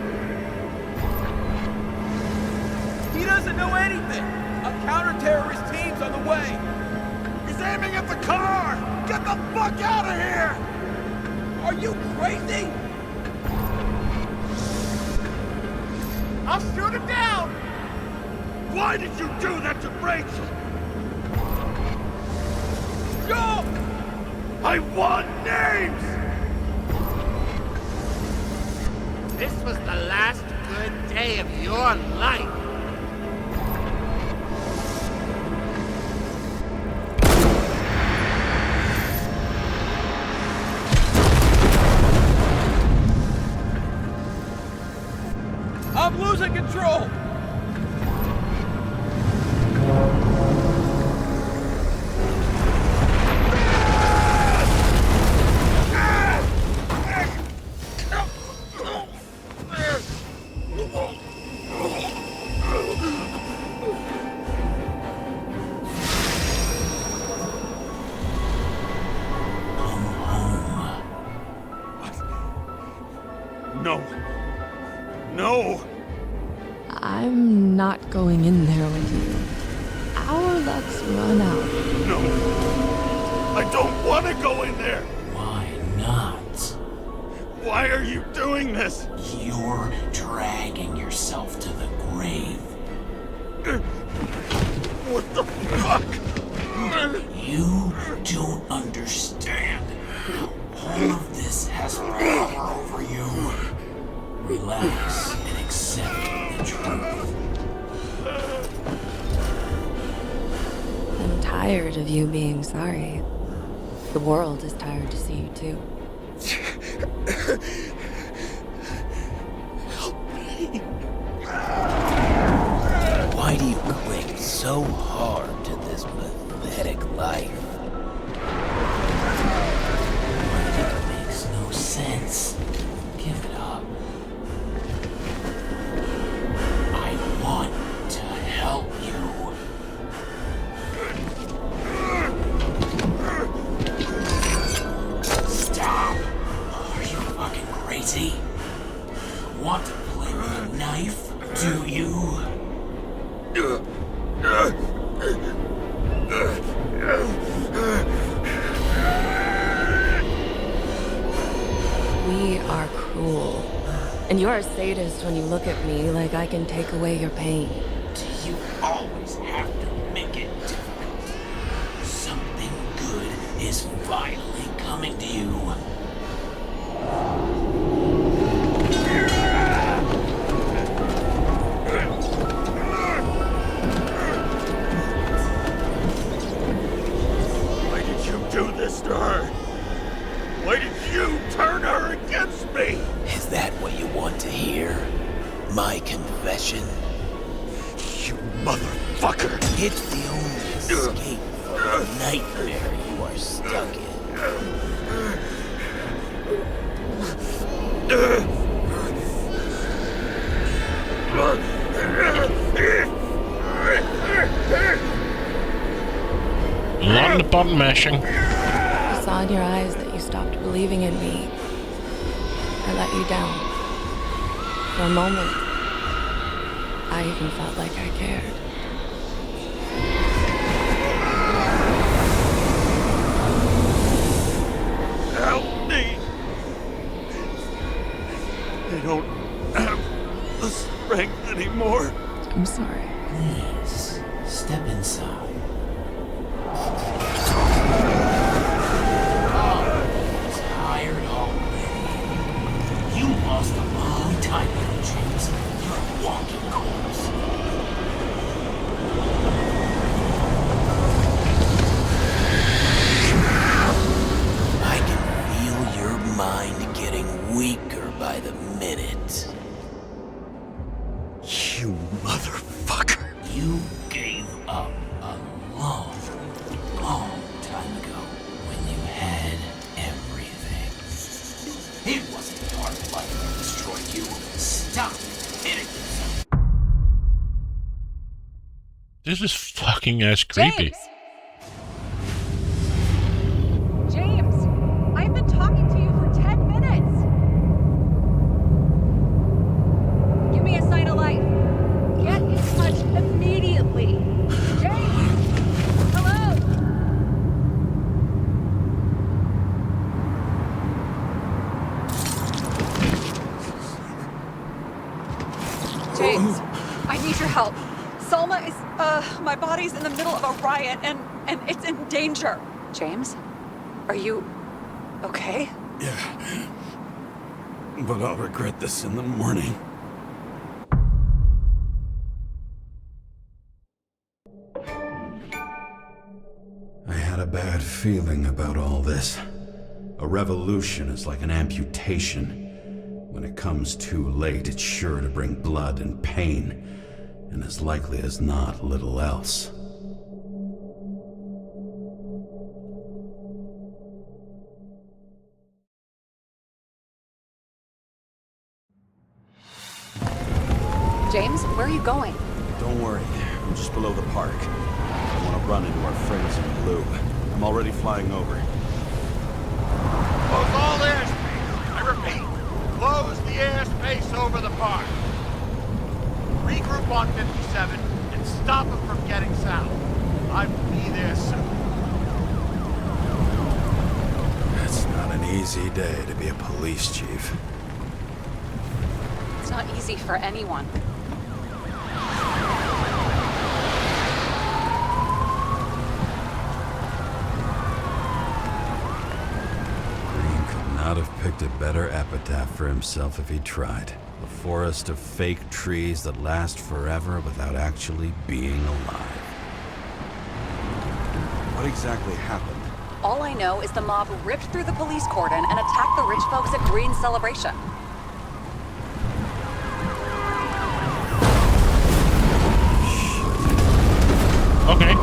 He doesn't know anything. A counter-terrorist team's on the way. He's aiming at the car! Get the fuck out of here! Are you crazy? I'll shoot him down! Why did you do that to Rachel? Go! I want names! This was the last good day of your life. I'm losing control! No. No! I'm not going in there with you. Our luck's run out. No! I don't want to go in there! Why not? Why are you doing this? You're dragging yourself to the grave. What the fuck? You don't understand how all of this has power over you. Relax and accept the truth. I'm tired of you being sorry. The world is tired to see you too. Why do you cling so hard to this pathetic life? It makes no sense. Give it up. I want to help you. Stop! Are you fucking crazy? Want to play with a knife, do you? We are cruel. And you're a sadist when you look at me like I can take away your pain. You always have to make it difficult. Something good is finally coming to you. Why did you do this to her? Why did you turn her against me? Is that what you want to hear? My confession? You motherfucker! It's the only escape from the nightmare you are stuck in. A lot of the button mashing. I saw in your eyes that you stopped believing in me. I let you down. For a moment, I even felt like I cared. Help me! I don't have the strength anymore. I'm sorry. Please, step inside. Tired already. You lost a long time ago, James. You're a walking corpse. I can feel your mind getting weaker by the minute. You motherfucker. You gave up a long, long time ago when you had everything. It wasn't part of life that destroyed you. Stop hitting yourself. This is fucking ass creepy. James, I've been talking to you for 10 minutes. Give me a sign of life. Get in touch immediately. James! Hello? James, I need your help. Salma is, my body's in the middle of a riot and it's in danger. James, are you okay? Yeah. But I'll regret this in the morning. I had a bad feeling about all this. A revolution is like an amputation. When it comes too late, it's sure to bring blood and pain, and as likely as not, little else. James, where are you going? Don't worry, I'm just below the park. I want to run into our friends in blue. I'm already flying over. Close all airspace. I repeat, close the airspace over the park. Regroup on 57 and stop them from getting south. I will be there soon. It's not an easy day to be a police chief. It's not easy for anyone. picked a better epitaph for himself if he tried. A forest of fake trees that last forever without actually being alive. What exactly happened? All I know is the mob ripped through the police cordon and attacked the rich folks at Green's celebration. Okay.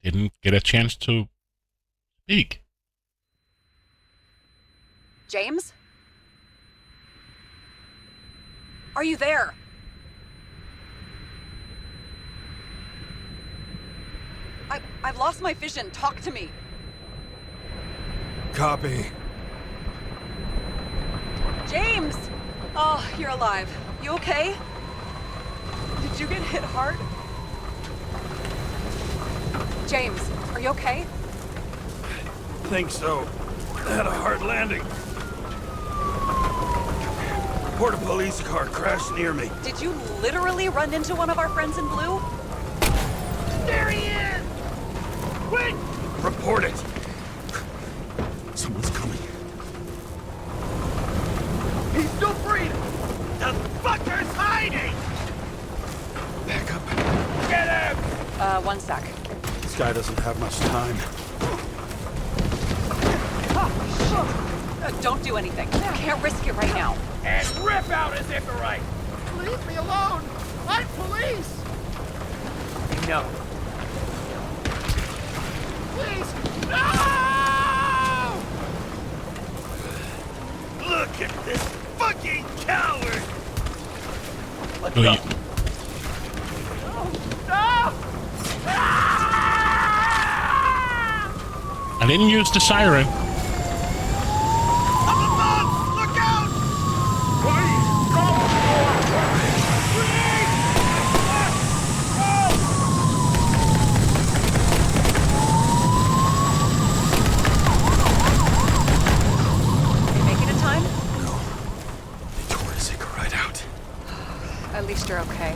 Didn't get a chance to speak. James? Are you there? I've lost my vision. Talk to me. Copy. James! Oh, you're alive. You okay? Did you get hit hard? James, are you okay? Think so. Had a hard landing. Porta police car crashed near me. Did you literally run into one of our friends in blue? There he is! Quick! Report it. Someone's coming. He's still breathing! The fucker's hiding! Back up. Get him! 1 sec. This guy doesn't have much time. Don't do anything. Can't risk it right now. And rip out his Icarite! Leave me alone! I'm police! No. Please! No! Look at this fucking coward! Let's Oh, go. No! I didn't use the siren. Up above! Look out! Please, go! Please! You making it time? No. They tore his Icarite out. At least you're okay.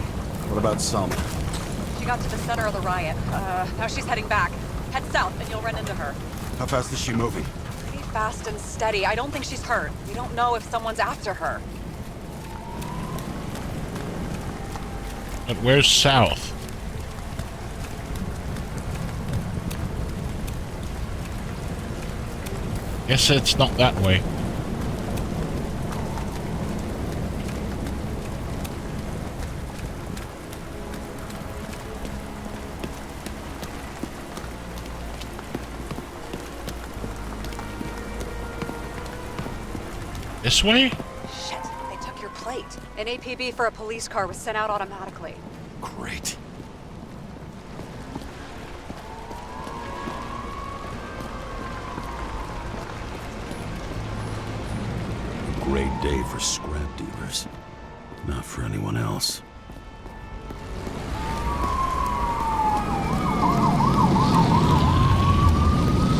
What about Selma? She got to the center of the riot. Now she's heading back. Head south and you'll run into her. How fast is she moving? Pretty fast and steady. I don't think she's hurt. We don't know if someone's after her. But where's south? Guess it's not that way. This way? Shit, they took your plate. An APB for a police car was sent out automatically. Great. A great day for scrap dealers. Not for anyone else.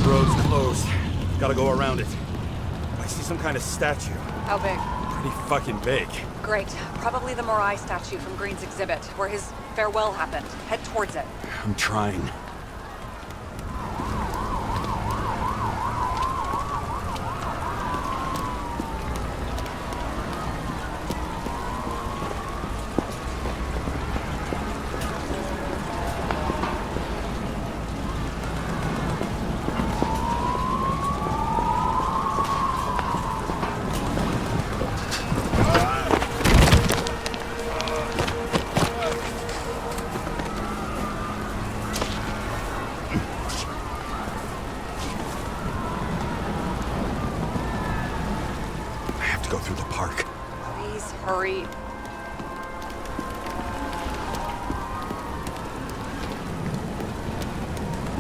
Road's closed. Gotta go around it. I see some kind of statue. How big? Pretty fucking big. Great. Probably the Morai statue from Green's exhibit, where his farewell happened. Head towards it. I'm trying. Go through the park. Please hurry.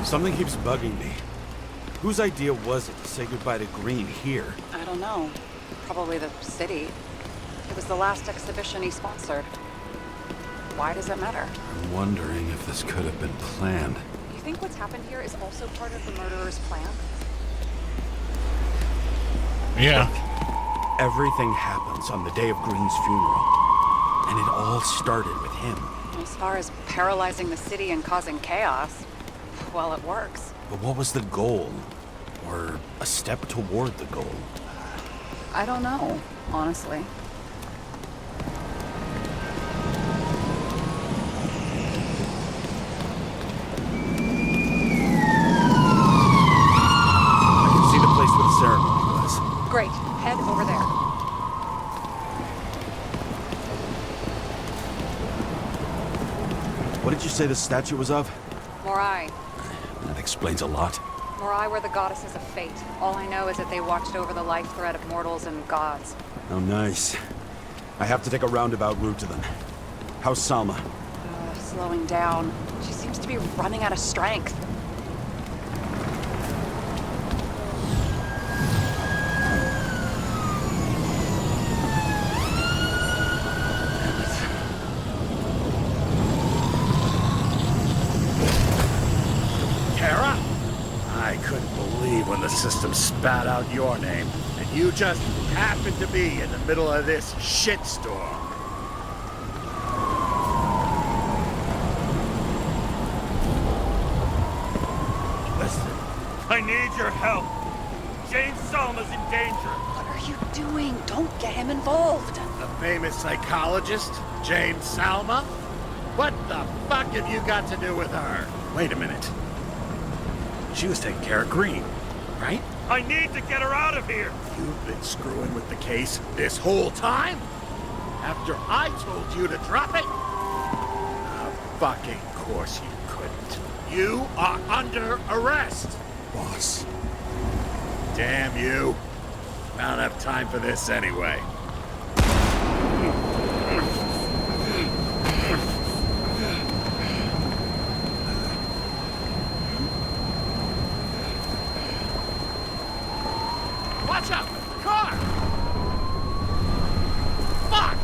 Something keeps bugging me. Whose idea was it to say goodbye to Green here? I don't know. Probably the city. It was the last exhibition he sponsored. Why does it matter? I'm wondering if this could have been planned. You think what's happened here is also part of the murderer's plan? Yeah. Everything happens on the day of Green's funeral. And it all started with him. As far as paralyzing the city and causing chaos, well, it works. But what was the goal? Or a step toward the goal? I don't know, honestly. I can see the place where the ceremony was. Great. Head over there. What did you say the statue was of? Morai. That explains a lot. Morai were the goddesses of fate. All I know is that they watched over the life thread of mortals and gods. Oh, nice. I have to take a roundabout route to them. How's Salma? Slowing down. She seems to be running out of strength. Kara? I couldn't believe when the system spat out your name, and you just happened to be in the middle of this shitstorm. Listen, I need your help. James Salma's in danger. What are you doing? Don't get him involved. The famous psychologist, James Salma? What the fuck have you got to do with her? Wait a minute. She was taking care of Green, right? I need to get her out of here! You've been screwing with the case this whole time? After I told you to drop it? Of fucking course you couldn't. You are under arrest! Boss. Damn you. I don't have time for this anyway. Watch out! Car! Fuck!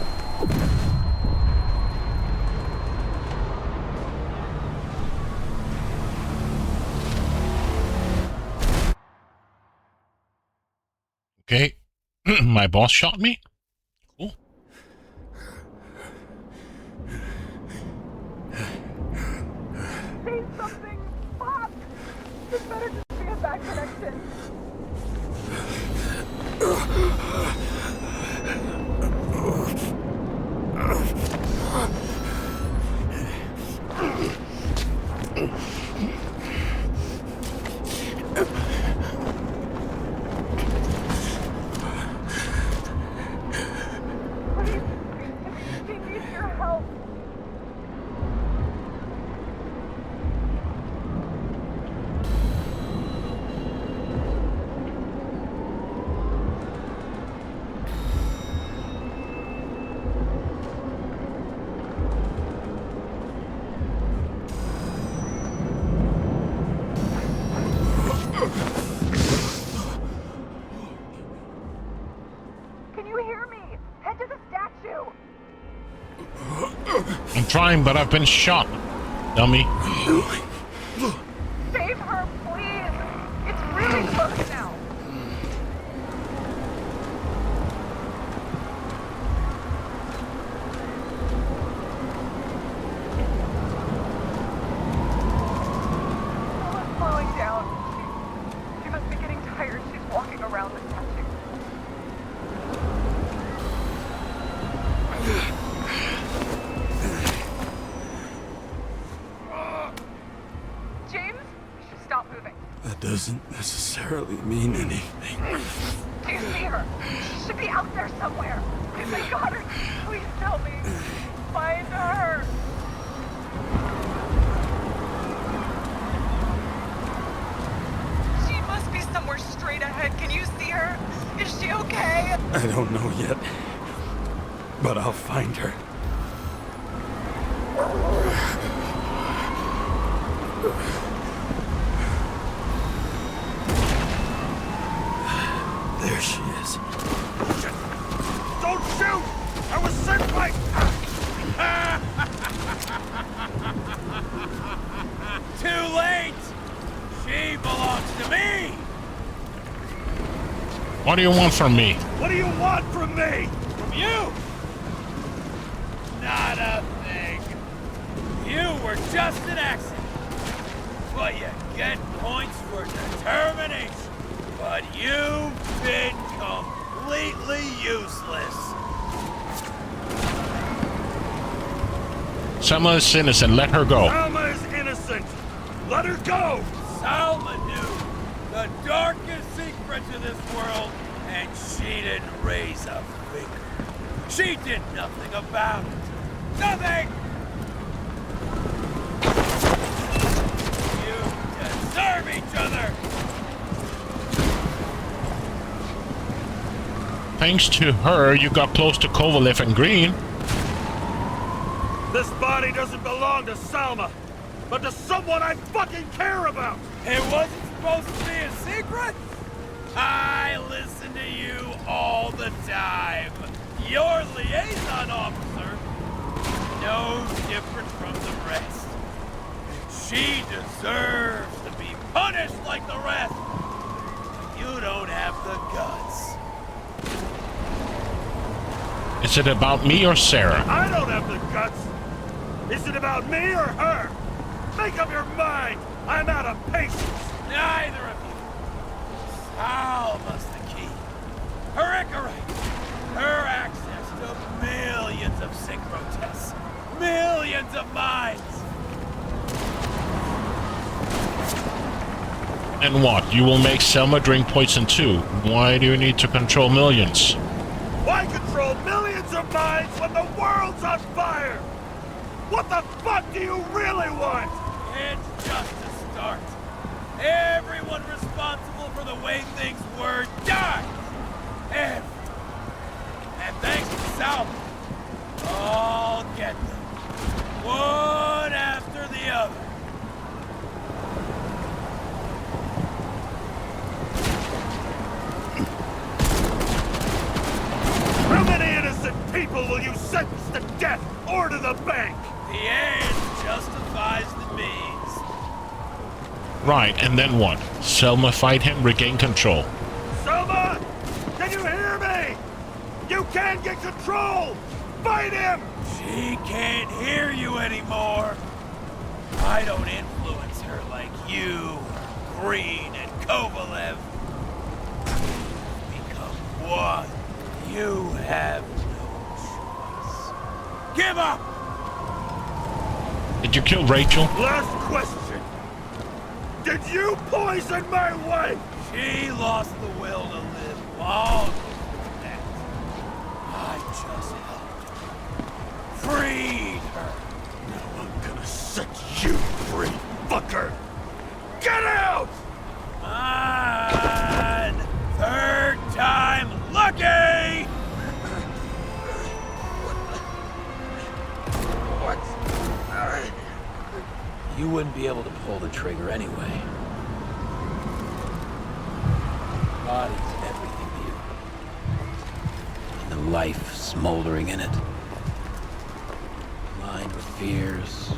Okay. My boss shot me? Cool. Say something! Fuck! This better just be a bad connection. He needs your help. Can you hear me? Head to the statue. I'm trying, but I've been shot. Dummy. Save her, please. It's really close now. Someone's slowing down. She must be getting tired. She's walking around the statue. James, you should stop moving. That doesn't necessarily mean anything. Do you see her? She should be out there somewhere. If I got her, please tell me. Find her. She must be somewhere straight ahead. Can you see her? Is she okay? I don't know yet, but I'll find her. There she is. Don't shoot! I was sent by... Too late! She belongs to me! What do you want from me? What do you want from me? From you? not a thing. You were just an accident. But you get points for determination. But you've been completely useless. Selma is innocent. Let her go. Salma is innocent. Let her go. Salma knew the darkest secrets of this world, and she didn't raise a finger. She did nothing about it. Nothing! You deserve each other! Thanks to her, you got close to Kovalev and Green. This body doesn't belong to Salma, but to someone I fucking care about! It wasn't supposed to be a secret? I listen to you all the time. Your liaison officer, no different from the rest. She deserves to be punished like the rest. You don't have the guts. Is it about me or Sarah? I don't have the guts. Is it about me or her? Make up your mind. I'm out of patience. Neither of you. Salma's the key. Her Icarite. Her access to millions of synchro tests. Millions of minds. And what? You will make Selma drink poison too. Why do you need to control millions? Why control millions of minds when the world's on fire? What the fuck do you really want? It's just a start. Everyone responsible for the way things were died. Everyone. And thanks to Salma, I'll get them. One after the other. How many innocent people will you sentence to death or to the bank? The end justifies the means. Right, and then what? Selma fight him, regain control. Selma! Can you hear me? You can get control! Fight him! She can't hear you anymore. I don't influence her like you, Green, and Kovalev. Become one. You have no choice. Give up! Did you kill Rachel? Last question. Did you poison my wife? She lost the will to live long before that. I just helped her. Freed her. Now I'm gonna set you free, fucker! Get out! Come on! Third time lucky! You wouldn't be able to pull the trigger anyway. Body's everything to you. And the life smoldering in it. Lined with fears,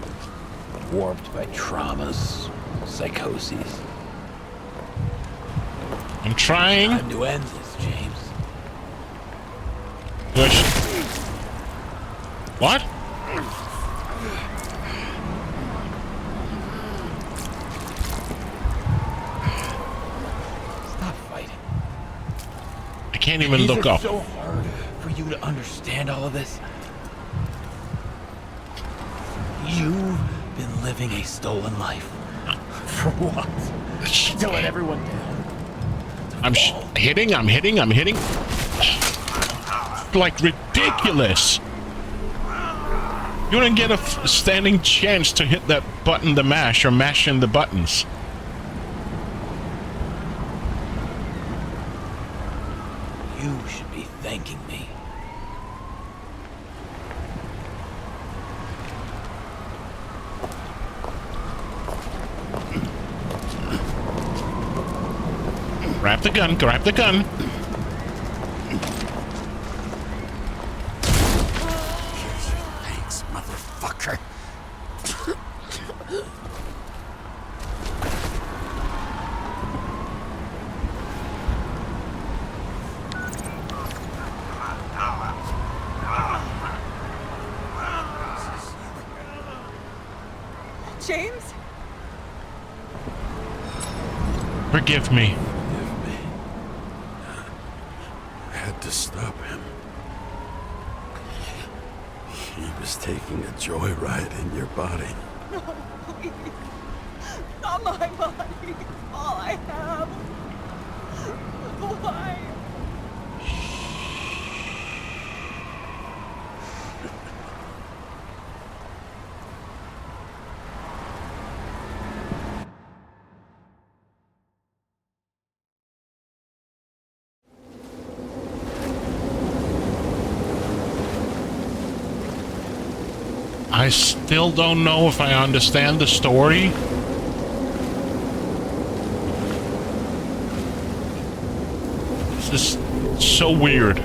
warped by traumas, psychoses. I'm trying. Time to end this, James. Push. What? I can't even look up. Is it so hard for you to understand all of this? You've been living a stolen life. For what? To let everyone down. I'm hitting. Like ridiculous. You don't get a standing chance to hit that button to mash or mashing the buttons. You should be thanking me. Grab the gun, grab the gun. Thanks, motherfucker. James? Forgive me. I had to stop him. He was taking a joyride in your body. No, please. Not my body. All I have. Why? I still don't know if I understand the story. This is so weird.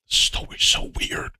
Story's so weird.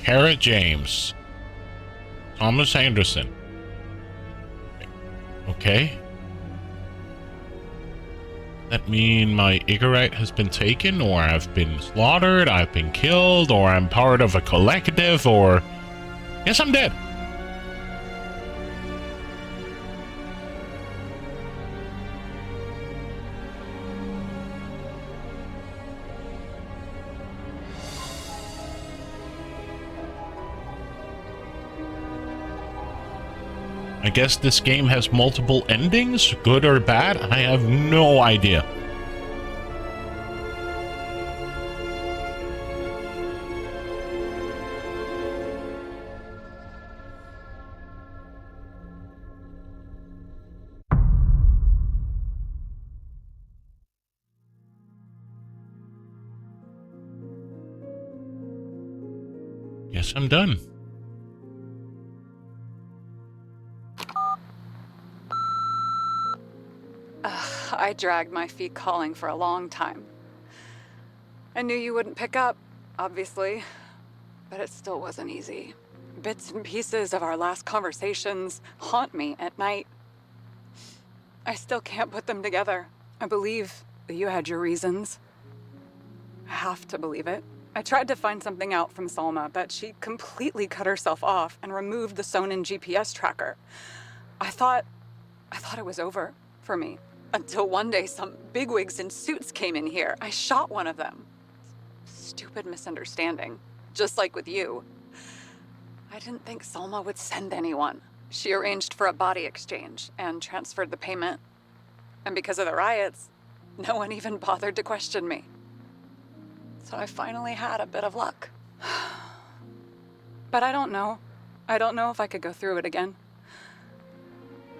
Kara James. Thomas Anderson. Okay. That mean my Igarite has been taken, or I've been slaughtered, I've been killed, or I'm part of a collective, or... Yes, I'm dead. I guess this game has multiple endings, good or bad. I have no idea. Guess I'm done. I dragged my feet calling for a long time. I knew you wouldn't pick up, obviously, but it still wasn't easy. Bits and pieces of our last conversations haunt me at night. I still can't put them together. I believe that you had your reasons. I have to believe it. I tried to find something out from Salma, but she completely cut herself off and removed the Sonin GPS tracker. I thought it was over for me. Until one day some bigwigs in suits came in here. I shot one of them. Stupid misunderstanding. Just like with you. I didn't think Salma would send anyone. She arranged for a body exchange and transferred the payment. And because of the riots, no one even bothered to question me. So I finally had a bit of luck. But I don't know. I don't know if I could go through it again.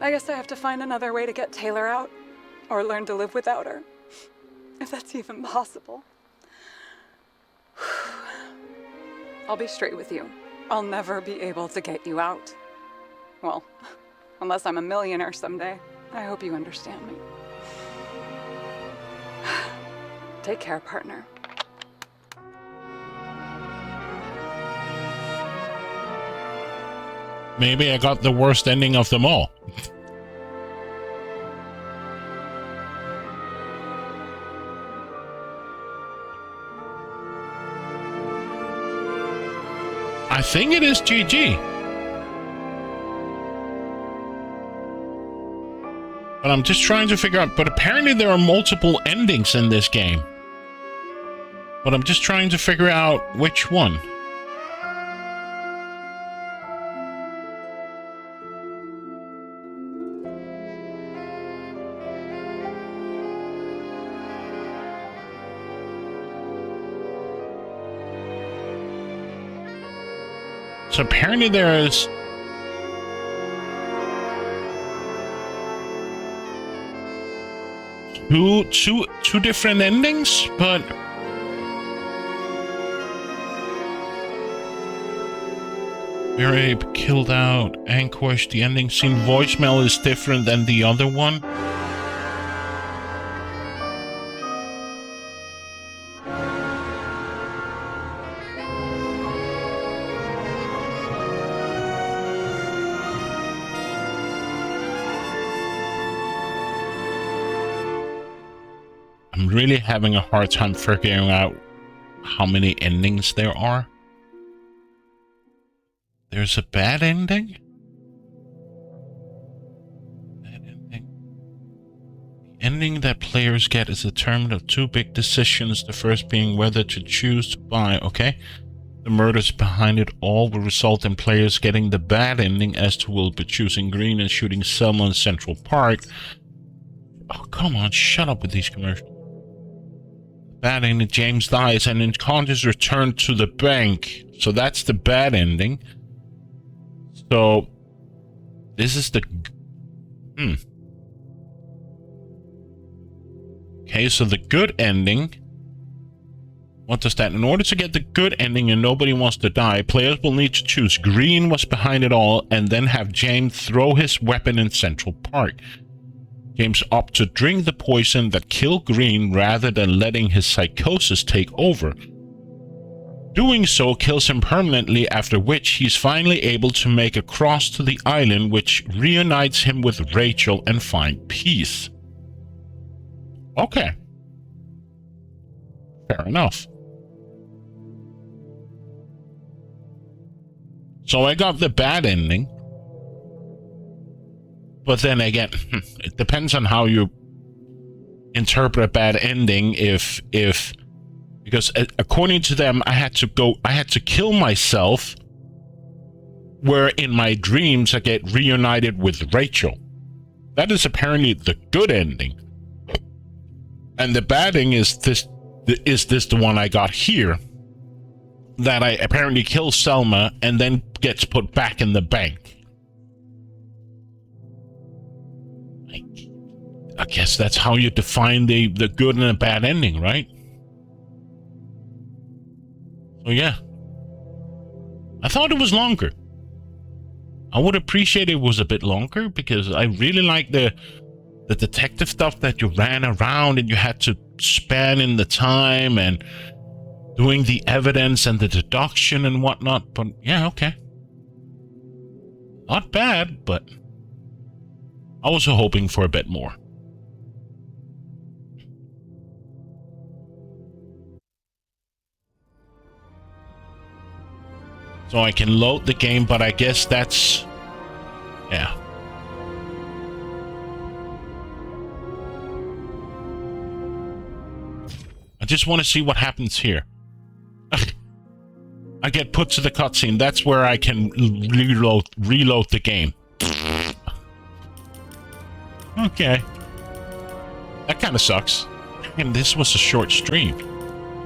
I guess I have to find another way to get Taylor out. Or learn to live without her. If that's even possible. I'll be straight with you. I'll never be able to get you out. Well, unless I'm a millionaire someday. I hope you understand me. Take care, partner. maybe I got the worst ending of them all. I think it is GG. But I'm just trying to figure out, but apparently there are multiple endings in this game. But I'm just trying to figure out which one. So apparently there is two different endings, but Mary killed out, Anguish, the ending scene voicemail is different than the other one. I'm really having a hard time figuring out how many endings there are. There's a bad ending? Bad ending. The ending that players get is determined of two big decisions, the first being whether to choose to buy, okay? The murders behind it all will result in players getting the bad ending, as to will be choosing green and shooting Selma in Central Park. Oh, come on, shut up with these commercials. Bad ending, James dies and encounters return to the bank. So that's the bad ending. So this is the Okay, so the good ending. What does that? In order to get the good ending and nobody wants to die, players will need to choose green was behind it all and then have James throw his weapon in Central Park. James opts to drink the poison that killed Green rather than letting his psychosis take over. Doing so kills him permanently, after which he's finally able to make a cross to the island, which reunites him with Rachel and find peace. Okay. Fair enough. So I got the bad ending. But then again, it depends on how you interpret a bad ending. Because according to them, I had to kill myself, where in my dreams I get reunited with Rachel. That is apparently the good ending. And the bad ending is this the one I got here, that I apparently kill Selma and then gets put back in the bank. I guess that's how you define the good and the bad ending, right? So yeah. I thought it was longer. I would appreciate it was a bit longer, because I really like the detective stuff that you ran around and you had to span in the time and doing the evidence and the deduction and whatnot. But yeah, okay. Not bad, but I was hoping for a bit more. So I can load the game, but I guess that's... yeah. I just want to see what happens here. I get put to the cutscene. That's where I can reload the game. Okay. That kind of sucks. And this was a short stream.